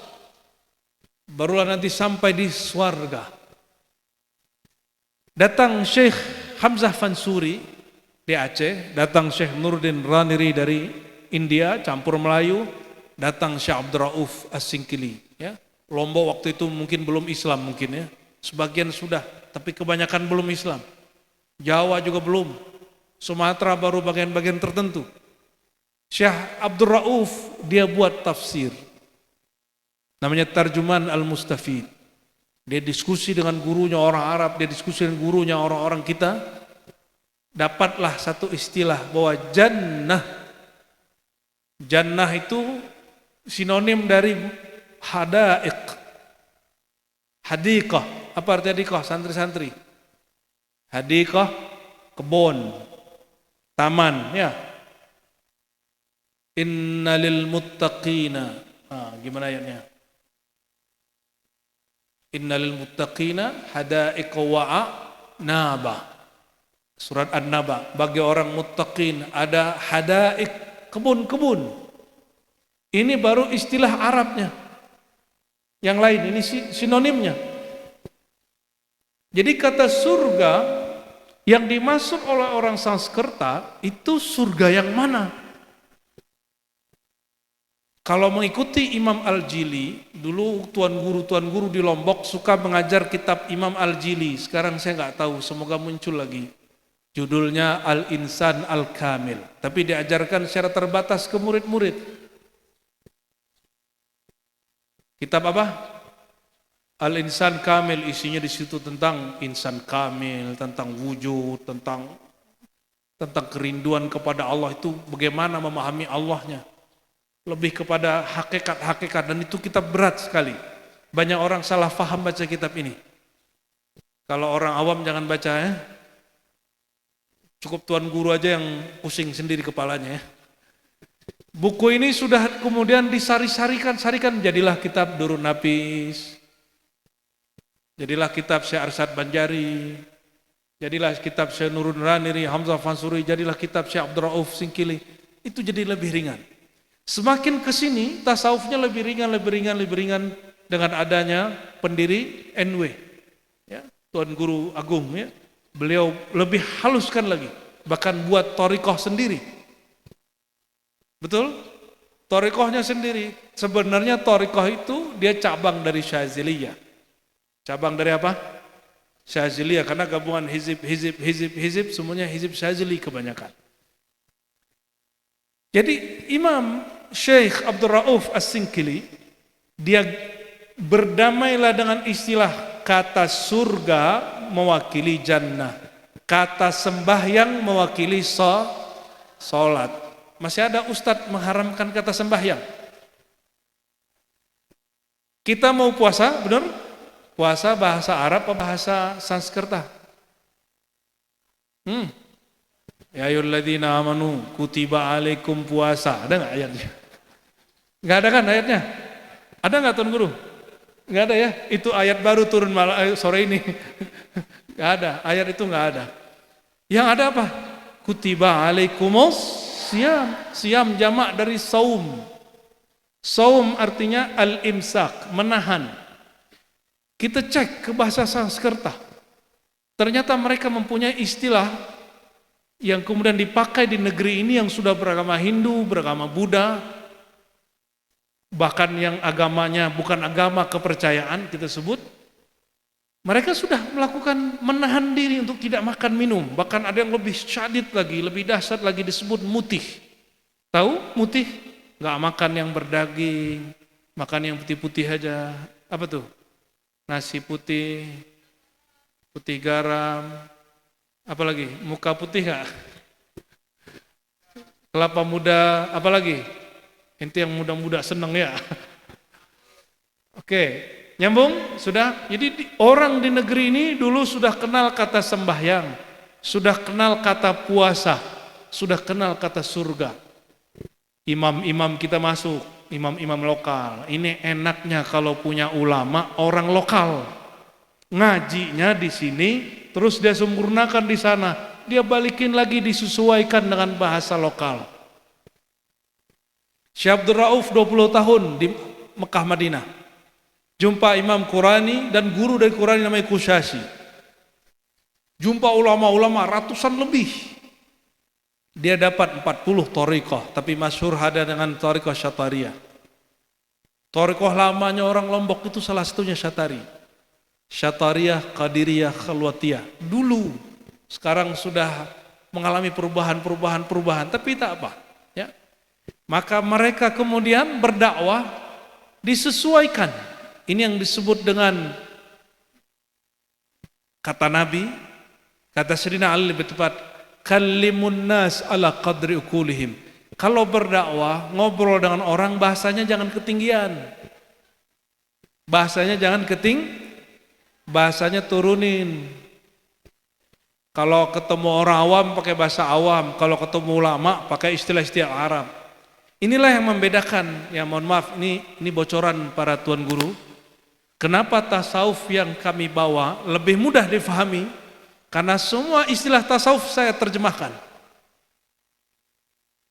Barulah nanti sampai di swarga. Datang Syekh Hamzah Fansuri di Aceh, datang Syekh Nuruddin Raniri dari India, campur Melayu, datang Syekh Abdul Rauf As-Singkili. Ya. Lombok waktu itu mungkin belum Islam mungkin ya, sebagian sudah, tapi kebanyakan belum Islam. Jawa juga belum, Sumatera baru bagian-bagian tertentu. Syekh Abdul Rauf dia buat tafsir. Namanya Tarjuman Al-Mustafid. Dia diskusi dengan gurunya orang Arab, dia diskusi dengan gurunya orang-orang kita. Dapatlah satu istilah bahwa jannah. Jannah itu sinonim dari hada'iq. Hadiqah. Apa arti hadiqah? Santri-santri. Hadiqah, kebun, taman, ya. Innalil muttaqina. Gimana ayatnya? Innalil muttaqina hada'iqa wa'a naba. Surat An-Naba. Bagi orang muttaqin ada hada'iq, kebun-kebun. Ini baru istilah Arabnya. Yang lain ini sinonimnya. Jadi kata surga yang dimaksud oleh orang Sanskerta itu surga yang mana? Kalau mengikuti Imam Al-Jili, dulu tuan guru di Lombok suka mengajar kitab Imam Al-Jili. Sekarang saya nggak tahu, semoga muncul lagi. Judulnya Al-Insan Al-Kamil. Tapi diajarkan secara terbatas ke murid-murid. Kitab apa? Al-Insan Kamil, isinya di situ tentang insan kamil, tentang wujud, tentang kerinduan kepada Allah itu bagaimana memahami Allahnya. Lebih kepada hakikat-hakikat, dan itu kitab berat sekali. Banyak orang salah faham baca kitab ini. Kalau orang awam jangan baca ya. Cukup tuan guru aja yang pusing sendiri kepalanya ya. Buku ini sudah kemudian disari-sarikan, jadilah kitab Durun Nafis. Jadilah kitab Syekh Arsyad Banjari. Jadilah kitab Syekh Nuruddin Raniri, Hamzah Fansuri, jadilah kitab Syekh Abdul Rauf Singkili. Itu jadi lebih ringan. Semakin ke sini tasawufnya lebih ringan dengan adanya pendiri NW, ya, Tuan Guru Agung ya. Beliau lebih haluskan lagi, bahkan buat thariqah sendiri. Betul? Thariqahnya sendiri. Sebenarnya thariqah itu dia cabang dari Syaziliyah. Cabang dari apa? Syaziliyah, karena gabungan hizib semuanya hizib Syazili kebanyakan. Jadi Imam Syekh Abdul Rauf As-Singkili Dia berdamailah dengan istilah kata surga mewakili jannah, kata sembahyang mewakili salat. Masih ada ustadz mengharamkan kata sembahyang. Kita mau puasa, benar? Puasa bahasa Arab atau bahasa Sanskerta? Ya ayyuhalladzina amanu kutiba alaikum puasa. Ada nggak ayatnya? Nggak ada kan ayatnya? Ada nggak Tuan Guru? Nggak ada ya? Itu ayat baru turun sore ini. Nggak ada, ayat itu nggak ada. Yang ada apa? Kutiba alaikumus siyam. Siyam jamak dari saum. Saum artinya al-imsak, menahan. Kita cek ke bahasa Sanskerta. Ternyata mereka mempunyai istilah yang kemudian dipakai di negeri ini yang sudah beragama Hindu, beragama Buddha, bahkan yang agamanya bukan agama kepercayaan kita sebut. Mereka sudah melakukan menahan diri untuk tidak makan minum. Bahkan ada yang lebih syadid lagi, lebih dahsyat lagi disebut mutih. Tahu mutih? Nggak makan yang berdaging, makan yang putih-putih aja. Apa tuh? Nasi putih, putih garam, apa lagi? Muka putih nggak? Kelapa muda, apa lagi? Ente yang muda-muda seneng ya. Oke, nyambung? Sudah? Jadi orang di negeri ini dulu sudah kenal kata sembahyang, sudah kenal kata puasa, sudah kenal kata surga. Imam-imam kita masuk, imam-imam lokal. Ini enaknya kalau punya ulama orang lokal. Ngajinya di sini, terus dia sempurnakan di sana. Dia balikin lagi disesuaikan dengan bahasa lokal. Syekh Abdul Rauf 20 tahun di Mekah Madinah. Jumpa Imam Qurani dan guru dari Qurani namanya Kushashi. Jumpa ulama-ulama ratusan lebih. Dia dapat 40 thariqah, tapi masyhur ada dengan thariqah Syatariyah. Thariqah lamanya orang Lombok itu salah satunya Syatari. Syatariyah, Qadiriyah, Khalwatiyah. Dulu, sekarang sudah mengalami perubahan, tapi tak apa. Ya. Maka mereka kemudian berdakwah disesuaikan. Ini yang disebut dengan kata Nabi, kata Sayyidina Ali lebih tepat, kallimun nas ala qadri ukulihim. Kalau berdakwah, ngobrol dengan orang, bahasanya jangan ketinggian. Bahasanya turunin. Kalau ketemu orang awam pakai bahasa awam, kalau ketemu ulama pakai istilah-istilah Arab. Inilah yang membedakan, ya mohon maaf, ini bocoran para tuan guru. Kenapa tasawuf yang kami bawa lebih mudah difahami? Karena semua istilah tasawuf saya terjemahkan.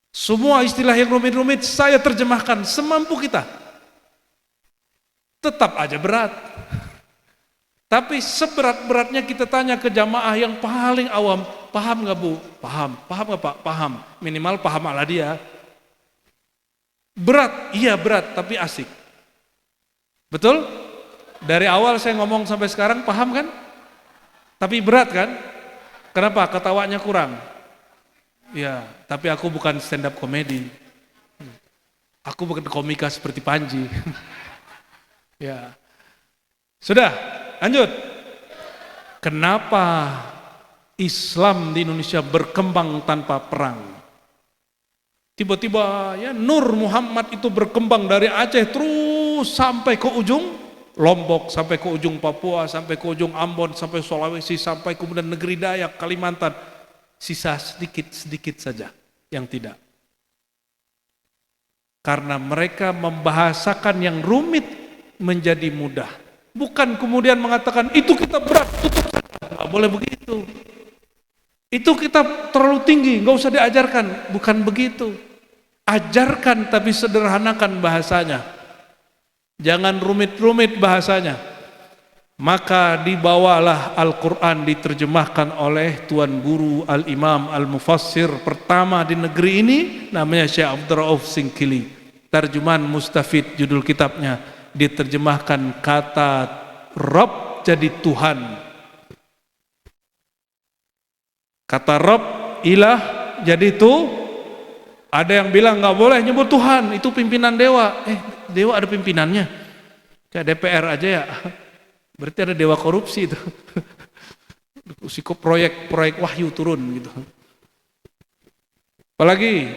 Semua istilah yang rumit-rumit saya terjemahkan semampu kita. Tetap aja berat. Tapi seberat-beratnya kita tanya ke jamaah yang paling awam, paham nggak Bu? Paham. Paham nggak Pak? Paham. Minimal paham ala dia. Berat, iya berat, tapi asik. Betul? Dari awal saya ngomong sampai sekarang paham kan? Tapi berat kan? Kenapa? Ketawanya kurang. Ya, tapi aku bukan stand up komedi. Aku bukan komika seperti Panji. Ya. Sudah, lanjut. Kenapa Islam di Indonesia berkembang tanpa perang? Tiba-tiba ya Nur Muhammad itu berkembang dari Aceh terus sampai ke ujung Lombok, sampai ke ujung Papua, sampai ke ujung Ambon, sampai Sulawesi, sampai kemudian negeri Dayak, Kalimantan. Sisa sedikit-sedikit saja yang tidak. Karena mereka membahasakan yang rumit menjadi mudah. Bukan kemudian mengatakan itu kita berat, tutup saja. Nggak boleh begitu. Itu kita terlalu tinggi, nggak usah diajarkan. Bukan begitu. Ajarkan tapi sederhanakan bahasanya. Jangan rumit-rumit bahasanya. Maka dibawalah Al-Quran diterjemahkan oleh Tuan Guru Al-Imam Al-Mufassir pertama di negeri ini, namanya Syekh Abdul Rauf Singkili. Terjemahan Mustafid judul kitabnya, diterjemahkan kata Rabb jadi Tuhan. Kata Rabb, ilah jadi itu. Ada yang bilang nggak boleh nyebut Tuhan, itu pimpinan dewa. Dewa ada pimpinannya. Kayak DPR aja ya. Berarti ada dewa korupsi itu. Usiko proyek wahyu turun gitu. Apalagi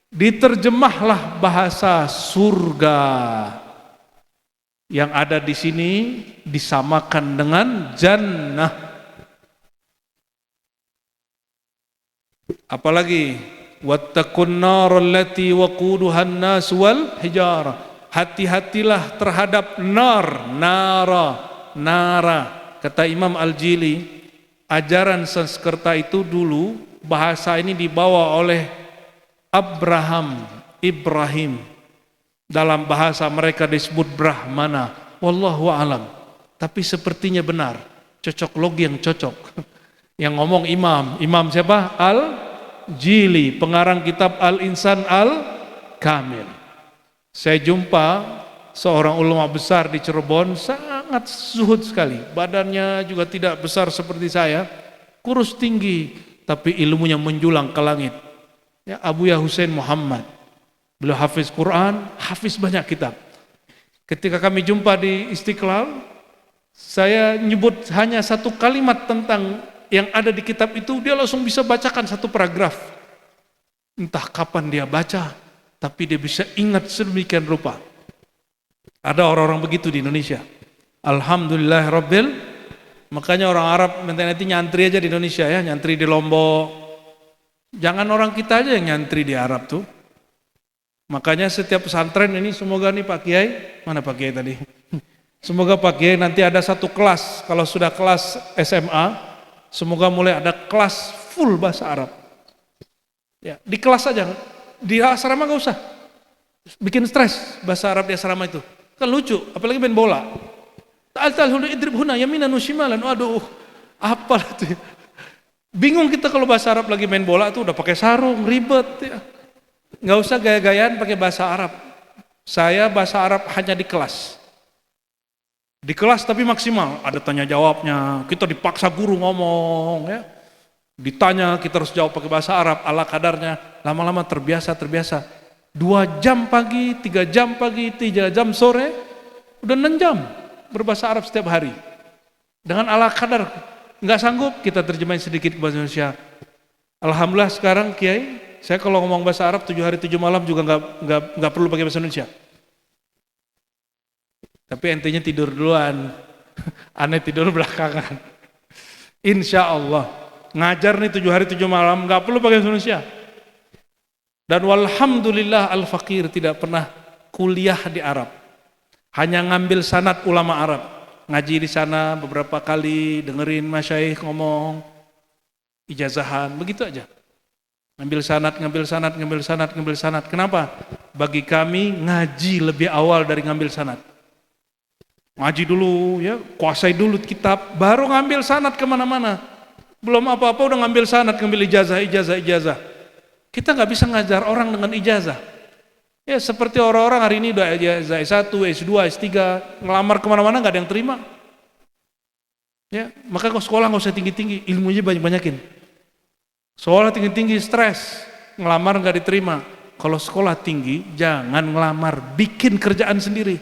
diterjemahlah bahasa surga yang ada di sini disamakan dengan jannah. Apalagi wattaqun nar allati waquduha an-nas wal hijarah. Hati-hatilah terhadap nara. Kata Imam Al-Jili, ajaran Sanskerta itu dulu bahasa ini dibawa oleh Ibrahim. Dalam bahasa mereka disebut Brahmana. Wallahu a'lam. Tapi sepertinya benar. Cocok logi yang cocok. Yang ngomong Imam siapa? Al-Jili, pengarang kitab Al-Insan Al-Kamil. Saya jumpa seorang ulama besar di Cirebon, sangat zuhud sekali. Badannya juga tidak besar seperti saya, kurus tinggi, tapi ilmunya menjulang ke langit. Ya, Abuya Hussein Muhammad. Beliau hafiz Quran, hafiz banyak kitab. Ketika kami jumpa di Istiqlal, saya nyebut hanya satu kalimat tentang yang ada di kitab itu, dia langsung bisa bacakan satu paragraf. Entah kapan dia baca, tapi dia bisa ingat sedemikian rupa. Ada orang-orang begitu di Indonesia. Alhamdulillah Rabbil. Makanya orang Arab nanti nyantri aja di Indonesia ya, nyantri di Lombok. Jangan orang kita aja yang nyantri di Arab tuh. Makanya setiap pesantren ini semoga nih Pak Kiai, mana Pak Kiai tadi? Semoga Pak Kiai nanti ada satu kelas, kalau sudah kelas SMA, semoga mulai ada kelas full bahasa Arab. Ya, di kelas aja, di asrama nggak usah. Bikin stres bahasa Arab di asrama itu. Kan lucu, apalagi main bola. Ta'al huna idrib huna yaminan wa shimalan. Aduh, apa itu? Bingung kita kalau bahasa Arab lagi main bola tuh udah pakai sarung, ribet ya. Nggak usah gaya-gayaan pakai bahasa Arab. Saya bahasa Arab hanya di kelas. Di kelas tapi maksimal, ada tanya jawabnya. Kita dipaksa guru ngomong ya. Ditanya kita harus jawab pakai bahasa Arab ala kadarnya. Lama-lama terbiasa. 2 jam pagi, 3 jam pagi, 3 jam sore, udah 6 jam berbahasa Arab setiap hari. Dengan ala kadar, nggak sanggup kita terjemahin sedikit ke bahasa Indonesia. Alhamdulillah sekarang Kiai, saya kalau ngomong bahasa Arab 7 hari 7 malam juga nggak perlu pakai bahasa Indonesia. Tapi entinya tidur duluan, aneh tidur belakangan. Insya Allah ngajar nih 7 hari 7 malam nggak perlu pakai bahasa Indonesia. Dan walhamdulillah al-fakir tidak pernah kuliah di Arab. Hanya ngambil sanad ulama Arab. Ngaji di sana beberapa kali, dengerin masyayikh ngomong, ijazahan, begitu aja. Ngambil sanad. Kenapa? Bagi kami ngaji lebih awal dari ngambil sanad. Ngaji dulu ya, kuasai dulu kitab, baru ngambil sanad kemana-mana. Belum apa-apa udah ngambil sanad, ngambil ijazah. Kita nggak bisa ngajar orang dengan ijazah. Ya seperti orang-orang hari ini udah ijazah S1, S2, S3, ngelamar kemana-mana nggak ada yang terima. Ya, maka kalau sekolah nggak usah tinggi-tinggi, ilmunya banyak-banyakin. Sekolah tinggi-tinggi stres, ngelamar nggak diterima. Kalau sekolah tinggi, jangan ngelamar, bikin kerjaan sendiri,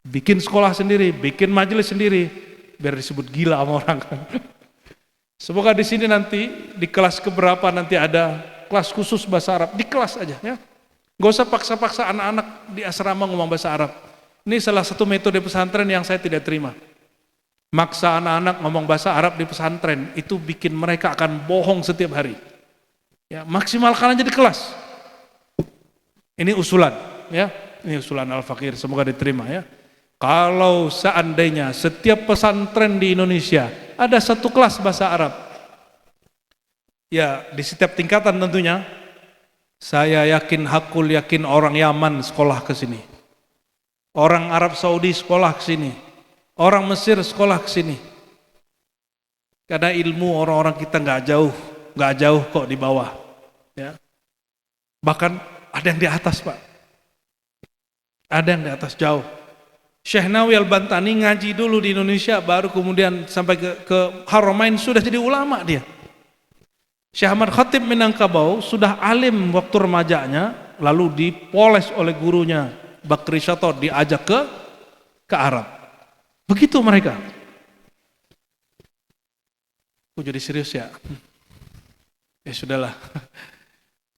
bikin sekolah sendiri, bikin majelis sendiri, biar disebut gila sama orang. Semoga di sini nanti di kelas keberapa nanti ada kelas khusus bahasa Arab, di kelas aja ya. Gak usah paksa-paksa anak-anak di asrama ngomong bahasa Arab. Ini salah satu metode pesantren yang saya tidak terima. Maksa anak-anak ngomong bahasa Arab di pesantren, itu bikin mereka akan bohong setiap hari. Ya, maksimalkan aja di kelas. Ini usulan ya, ini usulan Al-Fakir, semoga diterima ya. Kalau seandainya setiap pesantren di Indonesia ada satu kelas bahasa Arab, ya di setiap tingkatan tentunya, saya yakin orang Yaman sekolah ke sini, orang Arab Saudi sekolah ke sini, orang Mesir sekolah ke sini. Karena ilmu orang-orang kita nggak jauh kok di bawah. Ya. Bahkan ada yang di atas Pak, ada yang di atas jauh. Syekh Nawawi Al-Bantani ngaji dulu di Indonesia, baru kemudian sampai ke Haramain sudah jadi ulama dia. Syekh Ahmad Khatib Minangkabau sudah alim waktu remajanya, lalu dipoles oleh gurunya Bakri Syato, diajak ke ke Arab. Begitu mereka. Aku jadi serius ya. Ya sudahlah.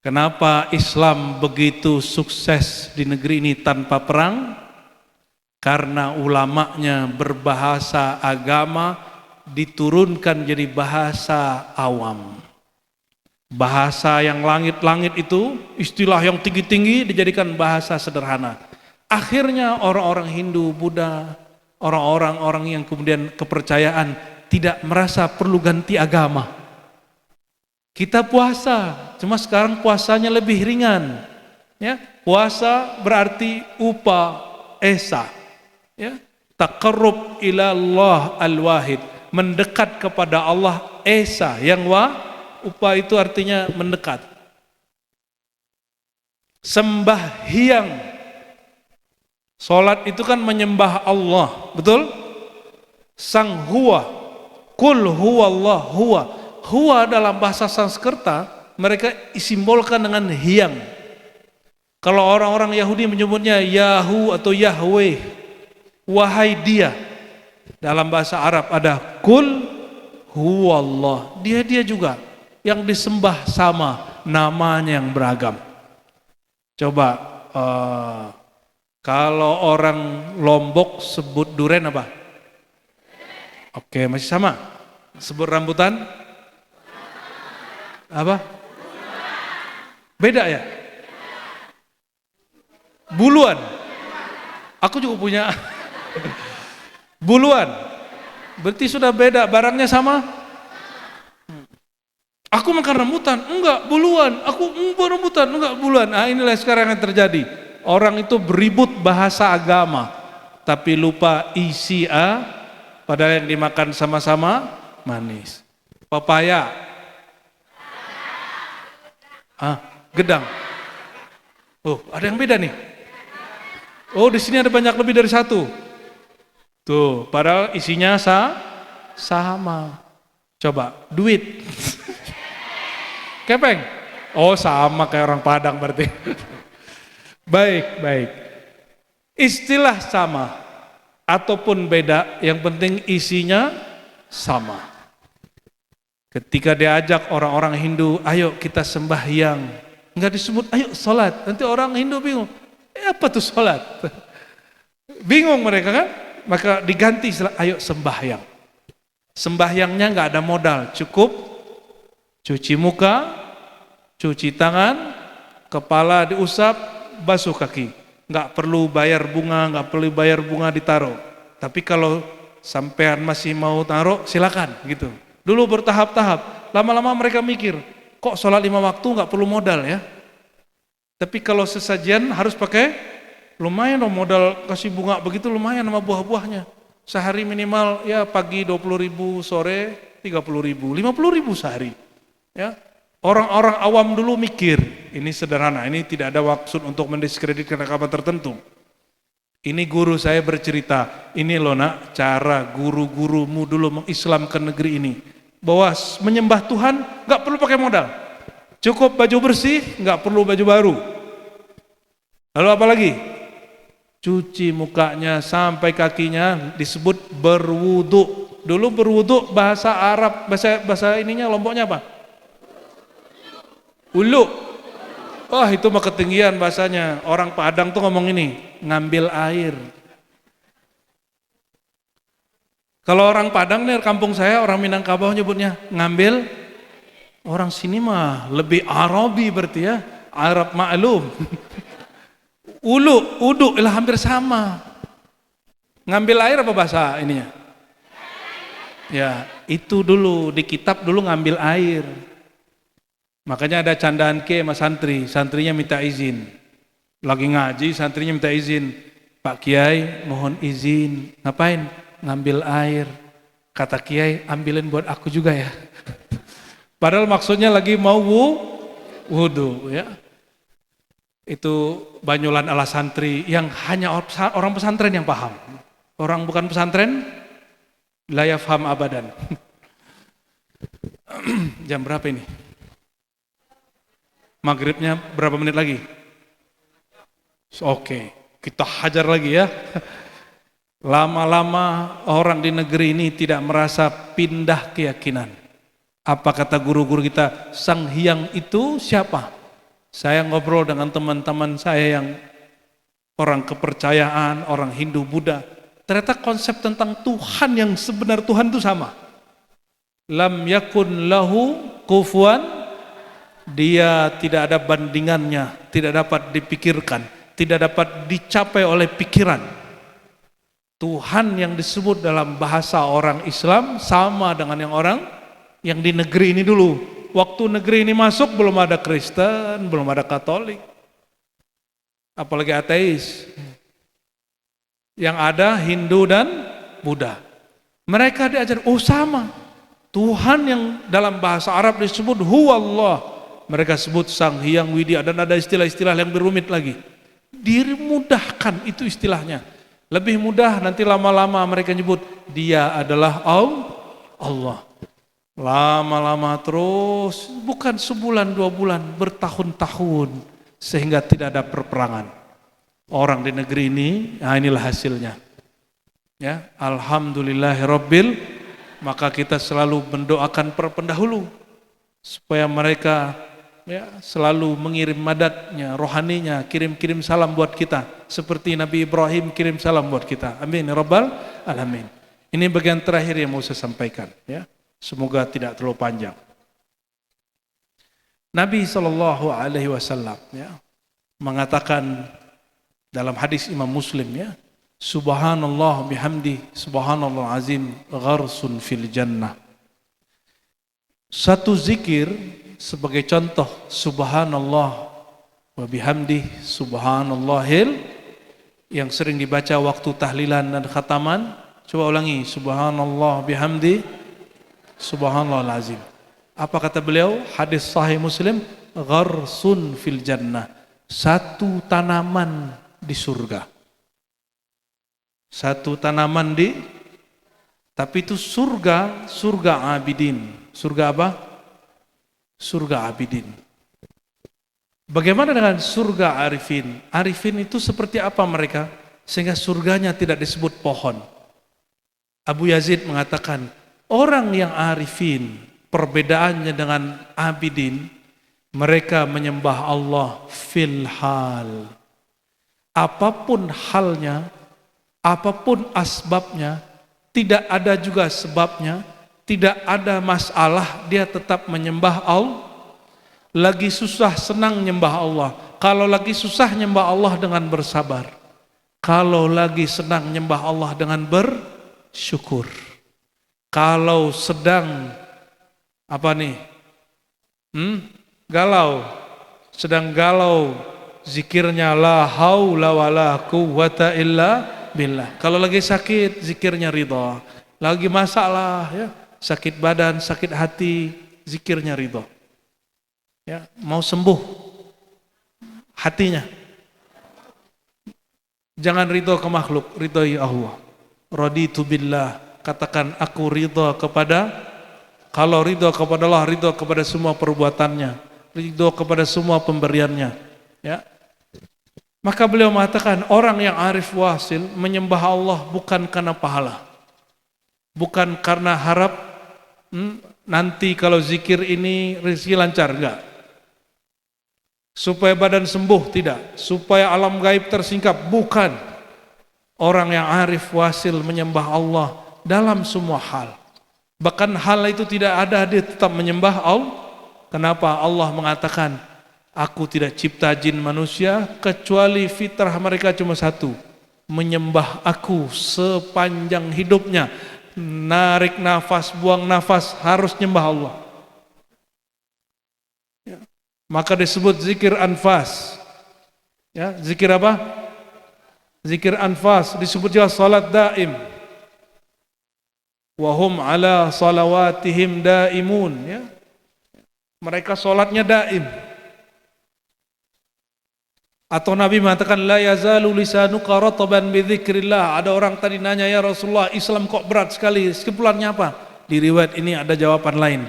Kenapa Islam begitu sukses di negeri ini tanpa perang? Karena ulamanya berbahasa agama diturunkan jadi bahasa awam. Bahasa yang langit-langit itu, istilah yang tinggi-tinggi dijadikan bahasa sederhana. Akhirnya orang-orang Hindu, Buddha, orang-orang yang kemudian kepercayaan tidak merasa perlu ganti agama. Kita puasa, cuma sekarang puasanya lebih ringan. Ya, puasa berarti esa. Ya, taqarrub ila Allah al-wahid, mendekat kepada Allah esa yang itu artinya mendekat. Sembahyang, salat itu kan menyembah Allah, betul? Sang huwa, kul huwallah huwa. Huwa dalam bahasa Sanskerta mereka simbolkan dengan hyang. Kalau orang-orang Yahudi menyebutnya Yahu atau Yahweh, wahai dia. Dalam bahasa Arab ada kul huwallah, dia juga yang disembah sama, namanya yang beragam. Coba kalau orang Lombok sebut duren apa? Oke, masih sama. Sebut rambutan apa? Beda ya? Buluan. Aku juga punya buluan. Berarti sudah beda, barangnya sama? Aku makan rambutan, enggak buluan. Aku rambutan, enggak buluan. Nah, inilah sekarang yang terjadi. Orang itu beribut bahasa agama, tapi lupa isi padahal yang dimakan sama-sama manis. Papaya. Gedang. Oh, ada yang beda nih. Oh, di sini ada banyak lebih dari satu. Tuh, padahal isinya sama. Coba, duit. Kepeng. Oh, sama kayak orang Padang berarti. Baik. Istilah sama ataupun beda, yang penting isinya sama. Ketika diajak orang-orang Hindu, ayo kita sembahyang, enggak disebut ayo sholat. Nanti orang Hindu bingung, apa tuh sholat? Bingung mereka kan? Maka diganti istilah ayo sembahyang. Sembahyangnya enggak ada modal, cukup cuci muka, cuci tangan, kepala diusap, basuh kaki. Enggak perlu bayar bunga ditaruh. Tapi kalau sampean masih mau taruh, silakan gitu. Dulu bertahap-tahap, lama-lama mereka mikir, kok sholat 5 waktu nggak perlu modal ya? Tapi kalau sesajian harus pakai, lumayan dong modal kasih bunga begitu lumayan sama buah-buahnya. Sehari minimal ya pagi 20.000, sore 30.000, 50.000 sehari. Ya, orang-orang awam dulu mikir, ini sederhana, ini tidak ada maksud untuk mendiskreditkan agama tertentu. Ini guru saya bercerita, ini loh nak, cara guru-gurumu dulu mengislamkan negeri ini. Bahwa menyembah Tuhan nggak perlu pakai modal, cukup baju bersih, nggak perlu baju baru. Lalu apa lagi? Cuci mukanya sampai kakinya, disebut berwudu. Dulu berwudu bahasa Arab, bahasa ininya Lomboknya apa? Ulu. Wah, itu mah ketinggian bahasanya. Orang Padang tuh ngomong ini, ngambil air. Kalau orang Padang nih, kampung saya, orang Minangkabau nyebutnya ngambil. Orang sini mah lebih Arabi berarti ya, Arab maklum. Udu lah hampir sama. Ngambil air apa bahasa ininya? Ya, itu dulu di kitab dulu ngambil air. Makanya ada candaan ke sama santri, santrinya minta izin. Lagi ngaji, santrinya minta izin. Pak Kiai, mohon izin. Ngapain? Ngambil air. Kata Kiai, ambilin buat aku juga ya. Padahal maksudnya lagi mau wudu ya. Itu banyolan ala santri yang hanya orang pesantren yang paham. Orang bukan pesantren, la yafham abadan. Jam berapa ini? Maghribnya berapa menit lagi? Oke, kita hajar lagi ya. Lama-lama orang di negeri ini tidak merasa pindah keyakinan. Apa kata guru-guru kita? Sang Hyang itu siapa? Saya ngobrol dengan teman-teman saya yang orang kepercayaan, orang Hindu, Buddha. Ternyata konsep tentang Tuhan yang sebenar Tuhan itu sama. Lam yakun lahu kufuwan, dia tidak ada bandingannya, tidak dapat dipikirkan, tidak dapat dicapai oleh pikiran. Tuhan yang disebut dalam bahasa orang Islam sama dengan yang di negeri ini dulu. Waktu negeri ini masuk belum ada Kristen, belum ada Katolik, apalagi ateis. Yang ada Hindu dan Buddha. Mereka diajar, oh sama. Tuhan yang dalam bahasa Arab disebut Huwallah. Mereka sebut Sang Hyang Widya, dan ada istilah-istilah yang berumit lagi. Dimudahkan itu istilahnya. Lebih mudah, nanti lama-lama mereka nyebut dia adalah Allah. Lama-lama terus, bukan sebulan 2 bulan, bertahun-tahun, sehingga tidak ada perperangan. Orang di negeri ini, nah inilah hasilnya. Ya, alhamdulillahirabbil, maka kita selalu mendoakan para pendahulu supaya mereka ya selalu mengirim madatnya, rohaninya, kirim-kirim salam buat kita seperti Nabi Ibrahim kirim salam buat kita. Amin ya rabbal alamin. Ini bagian terakhir yang mau saya sampaikan ya. Semoga tidak terlalu panjang. Nabi SAW ya mengatakan dalam hadis Imam Muslim ya, Subhanallah bihamdi, subhanallah azim, gharsun fil jannah. Satu zikir sebagai contoh, subhanallah wa bihamdi, subhanallahil, yang sering dibaca waktu tahlilan dan khataman. Coba ulangi, subhanallah bihamdi, subhanallahil azim. Apa kata beliau? Hadis sahih Muslim, gharsun fil jannah, satu tanaman di surga. Satu tanaman tapi itu surga abidin. Surga apa? Surga abidin. Bagaimana dengan surga arifin? Arifin itu seperti apa mereka? Sehingga surganya tidak disebut pohon. Abu Yazid mengatakan, orang yang arifin, perbedaannya dengan abidin, mereka menyembah Allah fil hal. Apapun halnya, apapun asbabnya, tidak ada juga sebabnya, tidak ada masalah, dia tetap menyembah Allah. Lagi susah senang nyembah Allah. Kalau lagi susah nyembah Allah dengan bersabar. Kalau lagi senang nyembah Allah dengan bersyukur. Kalau sedang galau, sedang galau, zikirnya la haula wala quwwata illa billah. Kalau lagi sakit, zikirnya ridha. Lagi masalah ya, sakit badan, sakit hati, zikirnya ridha. Ya, mau sembuh hatinya. Jangan ridha ke makhluk, ridhoi Allah. Raditu billah, katakan aku ridha kepada, kalau ridha kepada Allah, ridha kepada semua perbuatannya, ridha kepada semua pemberiannya. Ya. Maka beliau mengatakan orang yang arif wasil menyembah Allah bukan karena pahala, bukan karena harap nanti kalau zikir ini rezeki lancar, enggak. Supaya badan sembuh, tidak. Supaya alam gaib tersingkap, bukan. Orang yang arif wasil menyembah Allah dalam semua hal. Bahkan hal itu tidak ada, dia tetap menyembah Allah. Kenapa? Allah mengatakan, aku tidak cipta jin manusia kecuali fitrah mereka cuma satu, menyembah aku sepanjang hidupnya. Narik nafas, buang nafas, harus nyembah Allah. Ya. Maka disebut zikir anfas. Ya, zikir apa? Zikir anfas. Disebut juga salat daim. Wahum ala salawatihim daimun. Ya. Mereka salatnya daim. Atau Nabi mengatakan la yazalu lisanuka rataban bi dzikrillah. Ada orang tadi nanya, ya Rasulullah, Islam kok berat sekali? Kesimpulannya apa? Di riwayat ini ada jawaban lain.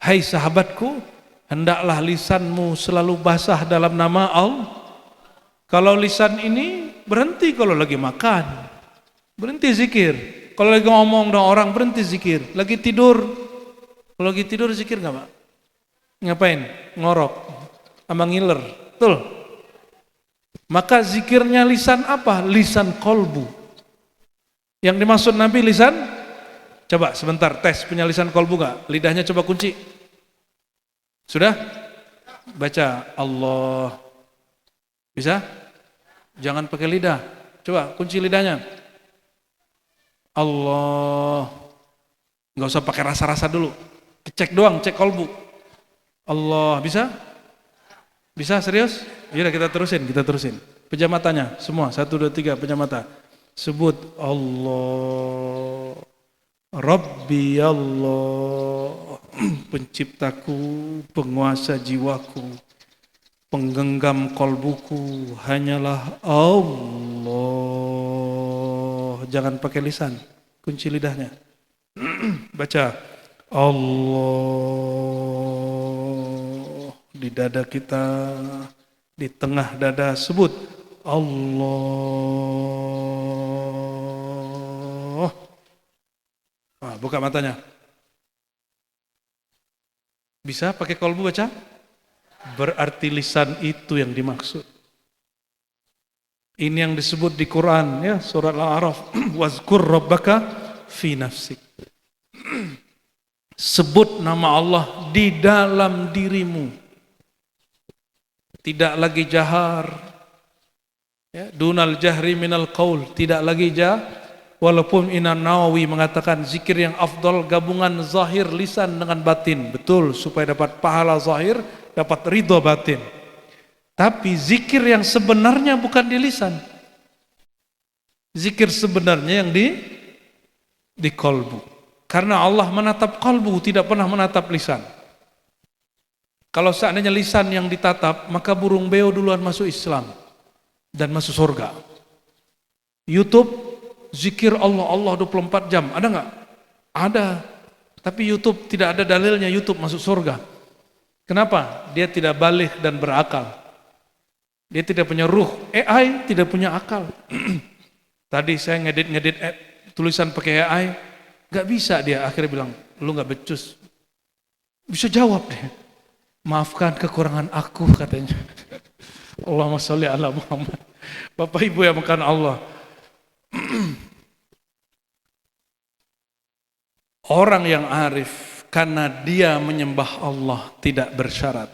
Hai sahabatku, hendaklah lisanmu selalu basah dalam nama Allah. Kalau lisan ini berhenti kalau lagi makan, Berhenti zikir. Kalau lagi ngomong dengan orang berhenti zikir. Lagi tidur. Kalau lagi tidur zikir nggak Pak? Ngapain? Ngorok. Sama ngiler. Betul. Maka zikirnya lisan apa? Lisan kolbu. Yang dimaksud Nabi lisan? Coba sebentar tes punya lisan kolbu nggak? Lidahnya coba kunci. Sudah? Baca Allah. Bisa? Jangan pakai lidah. Coba kunci lidahnya. Allah. Nggak usah pakai rasa-rasa dulu. Cek doang, cek kolbu. Allah. Bisa? Bisa serius? Yaudah kita terusin. Pejam matanya semua. 1, 2, 3 pejam mata. Sebut Allah. Rabbi Allah. Penciptaku, penguasa jiwaku, penggenggam kolbuku hanyalah Allah. Jangan pakai lisan, kunci lidahnya. Baca Allah di dada kita, di tengah dada sebut Allah. Buka matanya. Bisa pakai kolbu baca? Berarti lisan itu yang dimaksud. Ini yang disebut di Quran ya, surat Al-A'raf, wazkur rabbaka fi nafsik. Sebut nama Allah di dalam dirimu. Tidak lagi jahar. Ya, dunal jahri minal qaul, tidak lagi walaupun Imam Nawawi mengatakan zikir yang afdal gabungan zahir lisan dengan batin. Betul, supaya dapat pahala zahir, dapat ridho batin. Tapi zikir yang sebenarnya bukan di lisan. Zikir sebenarnya yang di kolbu. Karena Allah menatap kolbu, tidak pernah menatap lisan. Kalau seandainya lisan yang ditatap, maka burung beo duluan masuk Islam dan masuk surga. YouTube, zikir Allah, Allah 24 jam, ada nggak? Ada. Tapi YouTube tidak ada dalilnya YouTube masuk surga. Kenapa? Dia tidak balik dan berakal. Dia tidak punya ruh. AI tidak punya akal. Tadi saya ngedit tulisan pakai AI, nggak bisa dia. Akhirnya bilang, lu nggak becus. Bisa jawab deh. Maafkan kekurangan aku katanya. Allahumma sholli ala Muhammad. Bapak Ibu yang makan Allah. Orang yang arif karena dia menyembah Allah tidak bersyarat.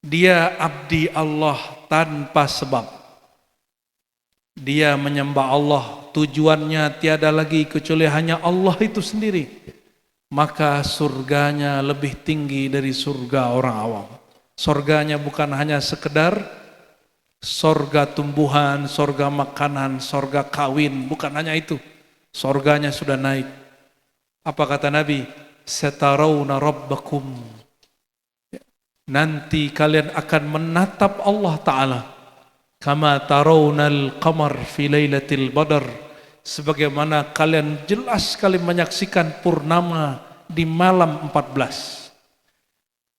Dia abdi Allah tanpa sebab. Dia menyembah Allah tujuannya tiada lagi kecuali hanya Allah itu sendiri. Maka surganya lebih tinggi dari surga orang awam. Surganya bukan hanya sekedar surga tumbuhan, surga makanan, surga kawin, bukan hanya itu. Surganya sudah naik. Apa kata Nabi? Satarawna rabbakum. Nanti kalian akan menatap Allah Ta'ala. Kama tarawnal qamar fi lailatul badar. Sebagaimana kalian jelas sekali menyaksikan purnama di malam 14.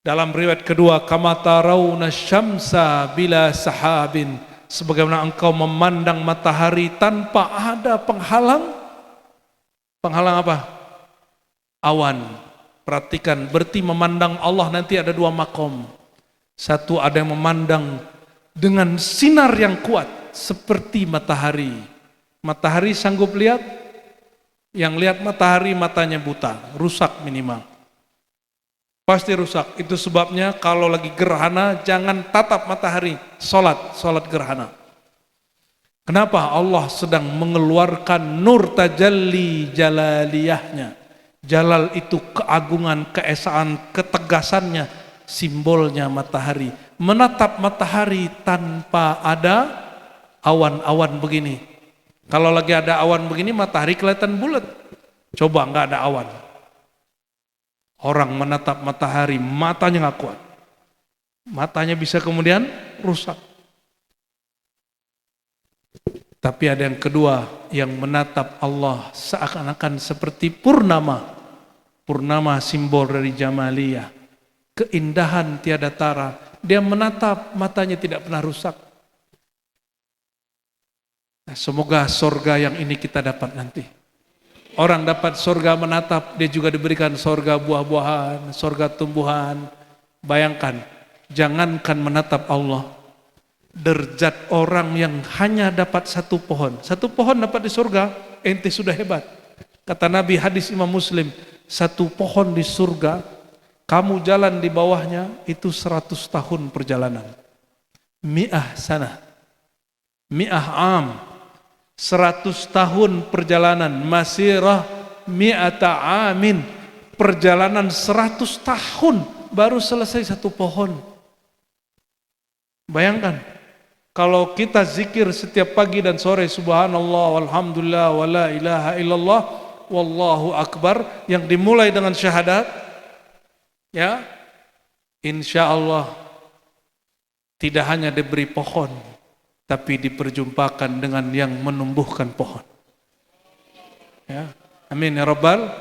Dalam riwayat kedua, kama tarawna syamsa bila sahabin. Sebagaimana engkau memandang matahari tanpa ada penghalang. Penghalang apa? Awan. Perhatikan, berarti memandang Allah nanti ada dua makom. Satu ada yang memandang dengan sinar yang kuat seperti matahari. Matahari sanggup lihat? Yang lihat matahari matanya buta, rusak minimal. Pasti rusak. Itu sebabnya kalau lagi gerhana jangan tatap matahari, salat gerhana. Kenapa? Allah sedang mengeluarkan nur tajalli jalaliyahnya. Jalal itu keagungan, keesaan, ketegasannya, simbolnya matahari. Menatap matahari tanpa ada awan-awan begini. Kalau lagi ada awan begini, matahari kelihatan bulat. Coba nggak ada awan. Orang menatap matahari, matanya nggak kuat. Matanya bisa kemudian rusak. Tapi ada yang kedua, yang menatap Allah seakan-akan seperti purnama. Purnama simbol dari Jamaliyah. Keindahan tiada tara. Dia menatap, matanya tidak pernah rusak. Semoga surga yang ini kita dapat nanti. Orang dapat surga menatap, dia juga diberikan surga buah-buahan, surga tumbuhan. Bayangkan, jangankan menatap Allah, derajat orang yang hanya dapat satu pohon dapat di surga, ente sudah hebat. Kata Nabi, hadis Imam Muslim, satu pohon di surga, kamu jalan di bawahnya itu 100 tahun perjalanan. Mi'ah sana, mi'ah am, 100 tahun perjalanan. Masirah mi'ata amin, perjalanan 100 tahun baru selesai satu pohon. Bayangkan, kalau kita zikir setiap pagi dan sore, subhanallah walhamdulillah wala ilaha illallah wallahu akbar, yang dimulai dengan syahadat, ya, insya Allah tidak hanya diberi pohon, tapi diperjumpakan dengan yang menumbuhkan pohon. Ya, amin ya rabbal.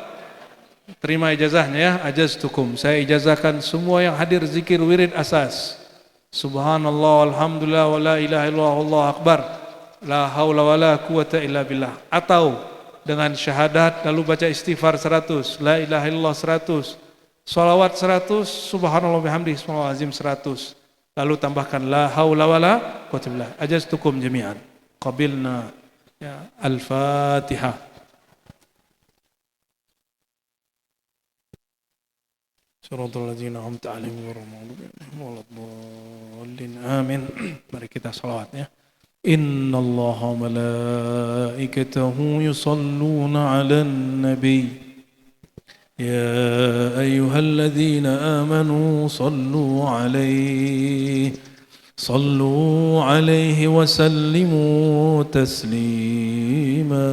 Terima ijazahnya ya, ajaztukum. Saya ijazahkan semua yang hadir zikir wirid asas. Subhanallah walhamdulillah wala ilaha illallah wallahu akbar. La haula wala quwata illa billah. Atau dengan syahadat lalu baca istighfar 100, la ilaha illallah 100, salawat 100, subhanallah bihamdihi subhanallah azim 100. Lalu tambahkan la haula wala quwata illa billah. Ajaztukum jami'an. Qabilna ya. Al-Fatihah. Suratul ladzina an'amta 'alaihim ghairil maghdubi 'alaihim waladdallin. Amin. Mari kita selawat ya. Innallaha wa malaikatahu yusholluna 'alan nabi. Ya ayyuhalladzina amanu sallu 'alaihi wa sallimu taslima.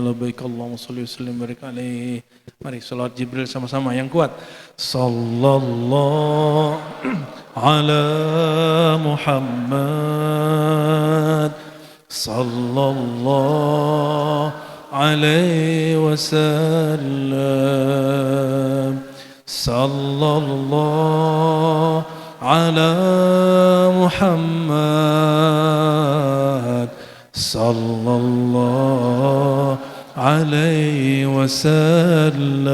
Labbaik Allahumma shalli wa sallim barik alaihi. Mari salawat Jibril sama-sama yang kuat. Sallallahu ala Muhammad, sallallahu alaihi wasallam, sallallahu ala Muhammad, sallallahu alaihi wasallam,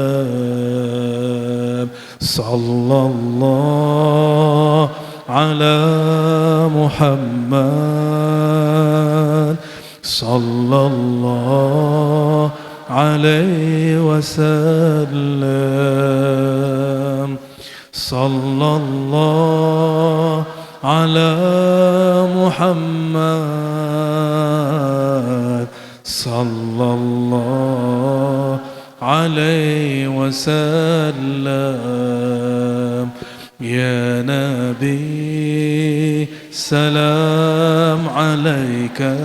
sallallahu ala Muhammad, sallallahu alaihi wasallam, sallallahu ala Muhammad, sallallahu alaihi wasallam. Ya Nabi salam alaika,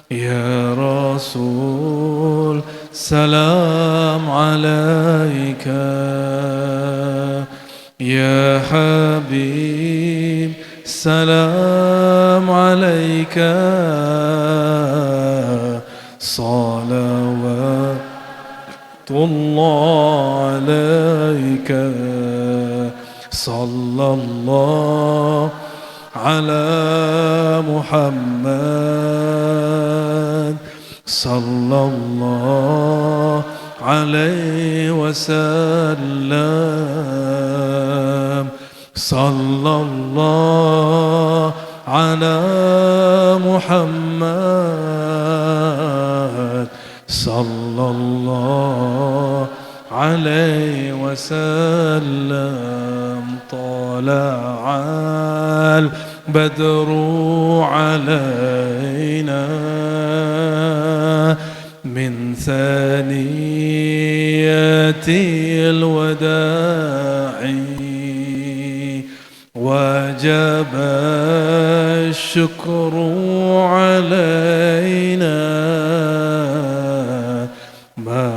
ya Rasul salam alaika, ya Habib salam alaika, salawatullah alaika, sallallahu ala Muhammad, sallallahu alaihi wasallam, sallallahu ala Muhammad, sallallahu alaihi wasallam. Tala'al badru alaina min thaniyatil wada'i, وجب الشكر علينا ما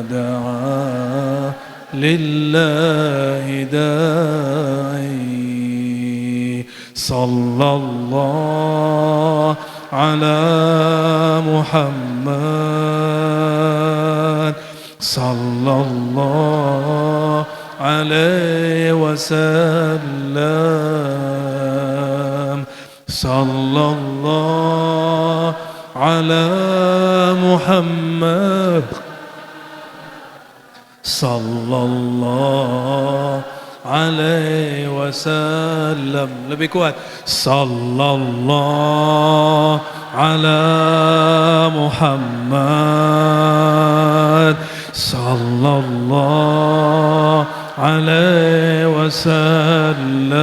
دعا لله داعي. صلى الله على محمد، صلى الله عليه وسلم، sallallahu ala Muhammad sallallahu alaihi wasallam. Lebih kuat. Sallallahu ala Muhammad sallallahu alaihi wasallam.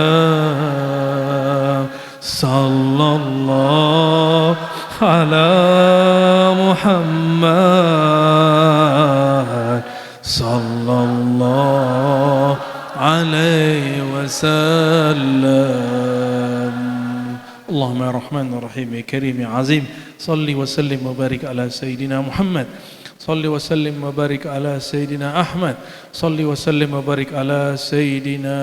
Sallallahu ala Muhammad sallallahu alaihi wasallam. Allahumma ya Rahman ya Rahim ya Karim ya Azim, salli wa sallim wa barik ala Sayyidina Muhammad, salli wa sallim wa barik ala Sayyidina Ahmad, salli wa sallim wa barik ala Sayyidina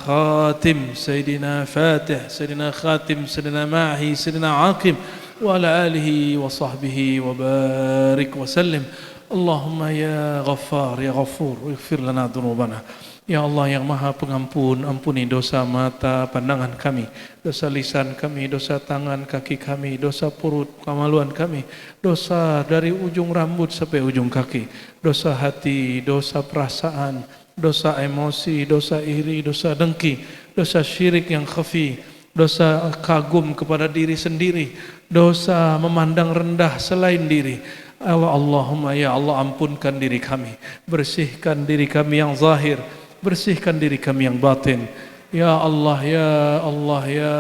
Khatim, Sayyidina Fatih, Sayyidina Khatim, Sayyidina Mahi, Sayyidina Aqim, wa ala alihi wa sahbihi wa barik wa sallim. Allahumma ya Ghaffar ya Ghafur, ighfir lana dhunubana. Ya Allah yang Maha Pengampun, ampuni dosa mata pandangan kami, dosa lisan kami, dosa tangan kaki kami, dosa perut kemaluan kami, dosa dari ujung rambut sampai ujung kaki, dosa hati, dosa perasaan, dosa emosi, dosa iri, dosa dengki, dosa syirik yang khafi, dosa kagum kepada diri sendiri, dosa memandang rendah selain diri. Allahumma ya Allah, ampunkan diri kami, bersihkan diri kami yang zahir, bersihkan diri kami yang batin. Ya Allah, ya Allah, ya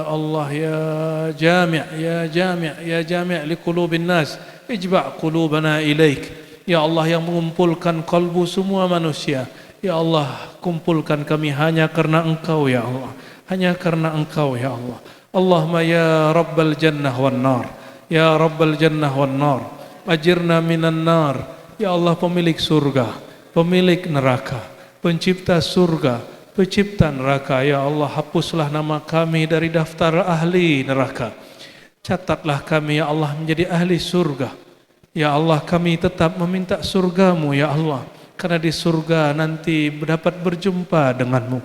Allah, ya Jami', ya Jami', ya Jami' li qulubin nas, ijba' qulubana ilaik. Ya Allah yang mengumpulkan kalbu semua manusia, ya Allah kumpulkan kami hanya karena Engkau ya Allah, hanya karena Engkau ya Allah. Allahumma ya Rabbal Jannah wan Nar, ya Rabbal Jannah wan Nar, ajirna minan nar. Ya Allah pemilik surga, pemilik neraka, pencipta surga, pencipta neraka. Ya Allah hapuslah nama kami dari daftar ahli neraka. Catatlah kami ya Allah menjadi ahli surga. Ya Allah kami tetap meminta surgamu ya Allah, karena di surga nanti dapat berjumpa denganmu.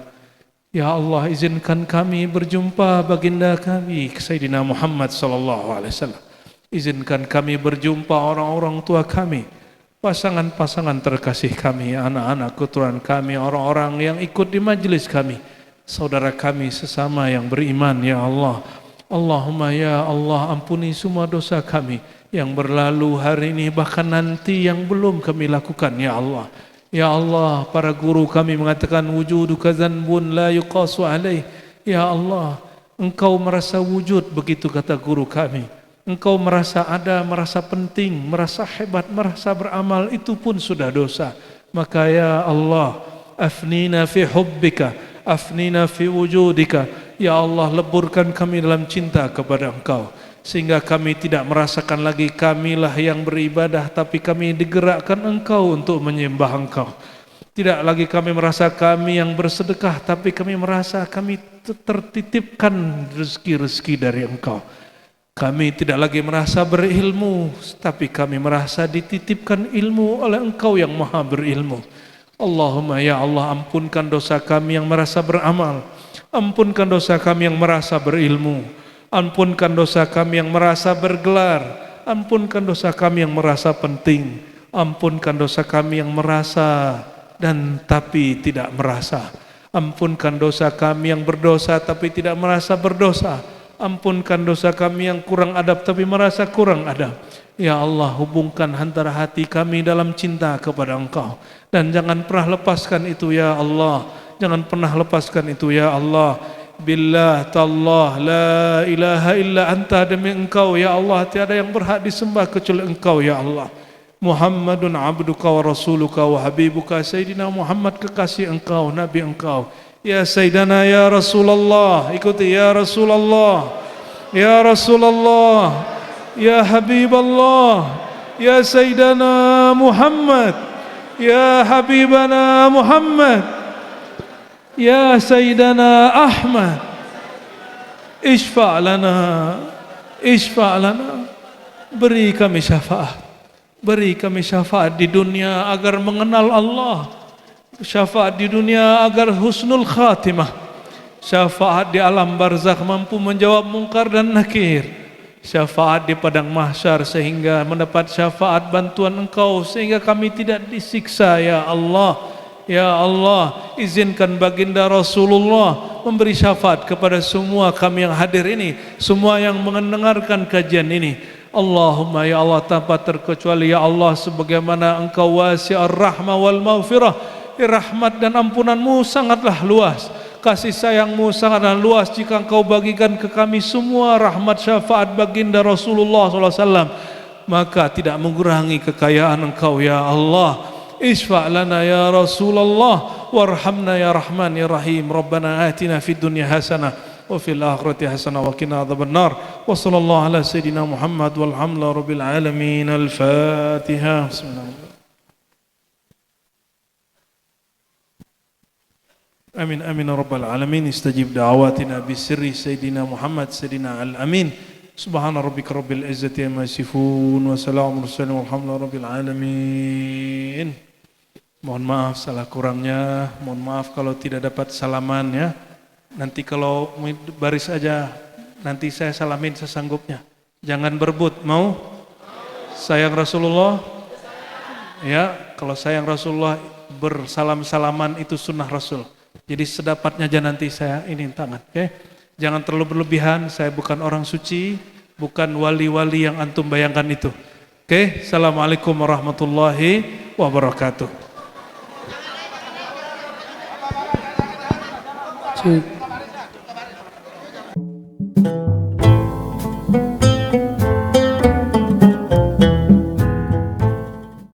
Ya Allah izinkan kami berjumpa baginda kami Sayyidina Muhammad sallallahu alaihi wasallam. Izinkan kami berjumpa orang-orang tua kami, pasangan-pasangan terkasih kami, anak-anak keturunan kami, orang-orang yang ikut di majelis kami, saudara kami sesama yang beriman ya Allah. Allahumma ya Allah ampuni semua dosa kami yang berlalu hari ini, bahkan nanti yang belum kami lakukan ya Allah. Ya Allah, para guru kami mengatakan wujuduka dzanbun la yuqasu alaih. Ya Allah, Engkau merasa wujud, begitu kata guru kami. Engkau merasa ada, merasa penting, merasa hebat, merasa beramal, itu pun sudah dosa. Maka ya Allah, afnina fi hubbika, afnina fi wujudika. Ya Allah, leburkan kami dalam cinta kepada Engkau, sehingga kami tidak merasakan lagi kamilah yang beribadah, tapi kami digerakkan Engkau untuk menyembah Engkau. Tidak lagi kami merasa kami yang bersedekah, tapi kami merasa kami tertitipkan rezeki-rezeki dari Engkau. Kami tidak lagi merasa berilmu, tapi kami merasa dititipkan ilmu oleh Engkau yang maha berilmu. Allahumma ya Allah, ampunkan dosa kami yang merasa beramal, ampunkan dosa kami yang merasa berilmu, ampunkan dosa kami yang merasa bergelar, ampunkan dosa kami yang merasa penting, ampunkan dosa kami yang merasa dan tapi tidak merasa, ampunkan dosa kami yang berdosa tapi tidak merasa berdosa, ampunkan dosa kami yang kurang adab tapi merasa kurang adab. Ya Allah, hubungkan antara hati kami dalam cinta kepada Engkau, dan jangan pernah lepaskan itu ya Allah, jangan pernah lepaskan itu ya Allah. Billah tallah la ilaha illa anta, demi Engkau ya Allah tiada yang berhak disembah kecuali Engkau ya Allah. Muhammadun abduka wa rasuluka wa habibuka, Sayyidina Muhammad kekasih Engkau, Nabi Engkau. Ya Sayyidana ya Rasulullah, ikuti ya Rasulullah, ya Rasulullah, ya Habiballah, ya Sayyidana Muhammad, ya Habibana Muhammad, ya Sayyidana Ahmad, ishfa' lana, ishfa' lana. Beri kami syafaat, beri kami syafaat di dunia agar mengenal Allah, syafaat di dunia agar husnul khatimah, Syafaat di alam barzakh mampu menjawab mungkar dan nakir. Syafaat di padang mahsyar sehingga mendapat syafaat bantuan Engkau sehingga kami tidak disiksa ya Allah. Ya Allah, izinkan baginda Rasulullah memberi syafaat kepada semua kami yang hadir ini, semua yang mendengarkan kajian ini. Allahumma ya Allah, tanpa terkecuali ya Allah, sebagaimana Engkau wasi'ar rahmah wal maghfirah, rahmat dan ampunanmu sangatlah luas, kasih sayangmu sangatlah luas. Jika Engkau bagikan ke kami semua rahmat syafaat baginda Rasulullah SAW, maka tidak mengurangi kekayaan Engkau ya Allah. Isfa' lana ya Rasulullah warhamna ya Rahman ya Rahim. Rabbana atina fid dunya hasanah wa fil akhirati hasanah wa qina adzabannar. Wa sallallahu ala sayidina Muhammad walhamdulillahi rabbil alamin. Al-Fatihah. Bismillahirrahmanirrahim. Amin amin ya rabbal alamin. Istajib da'awatina bisirri sayidina Muhammad sayidina al-amin. Subhana rabbika rabbil izzati amma yasifun wa salamun mursalin walhamdulillahi rabbil alamin. Mohon maaf salah kurangnya, mohon maaf kalau tidak dapat salaman ya. Nanti kalau baris aja, nanti saya salamin sesanggupnya. Jangan berebut, mau? Sayang Rasulullah? Ya, kalau sayang Rasulullah bersalam-salaman itu sunnah Rasul. Jadi sedapatnya aja nanti saya ini tangan, oke? Jangan terlalu berlebihan, saya bukan orang suci, bukan wali-wali yang antum bayangkan itu. Oke, Assalamualaikum warahmatullahi wabarakatuh. Cek.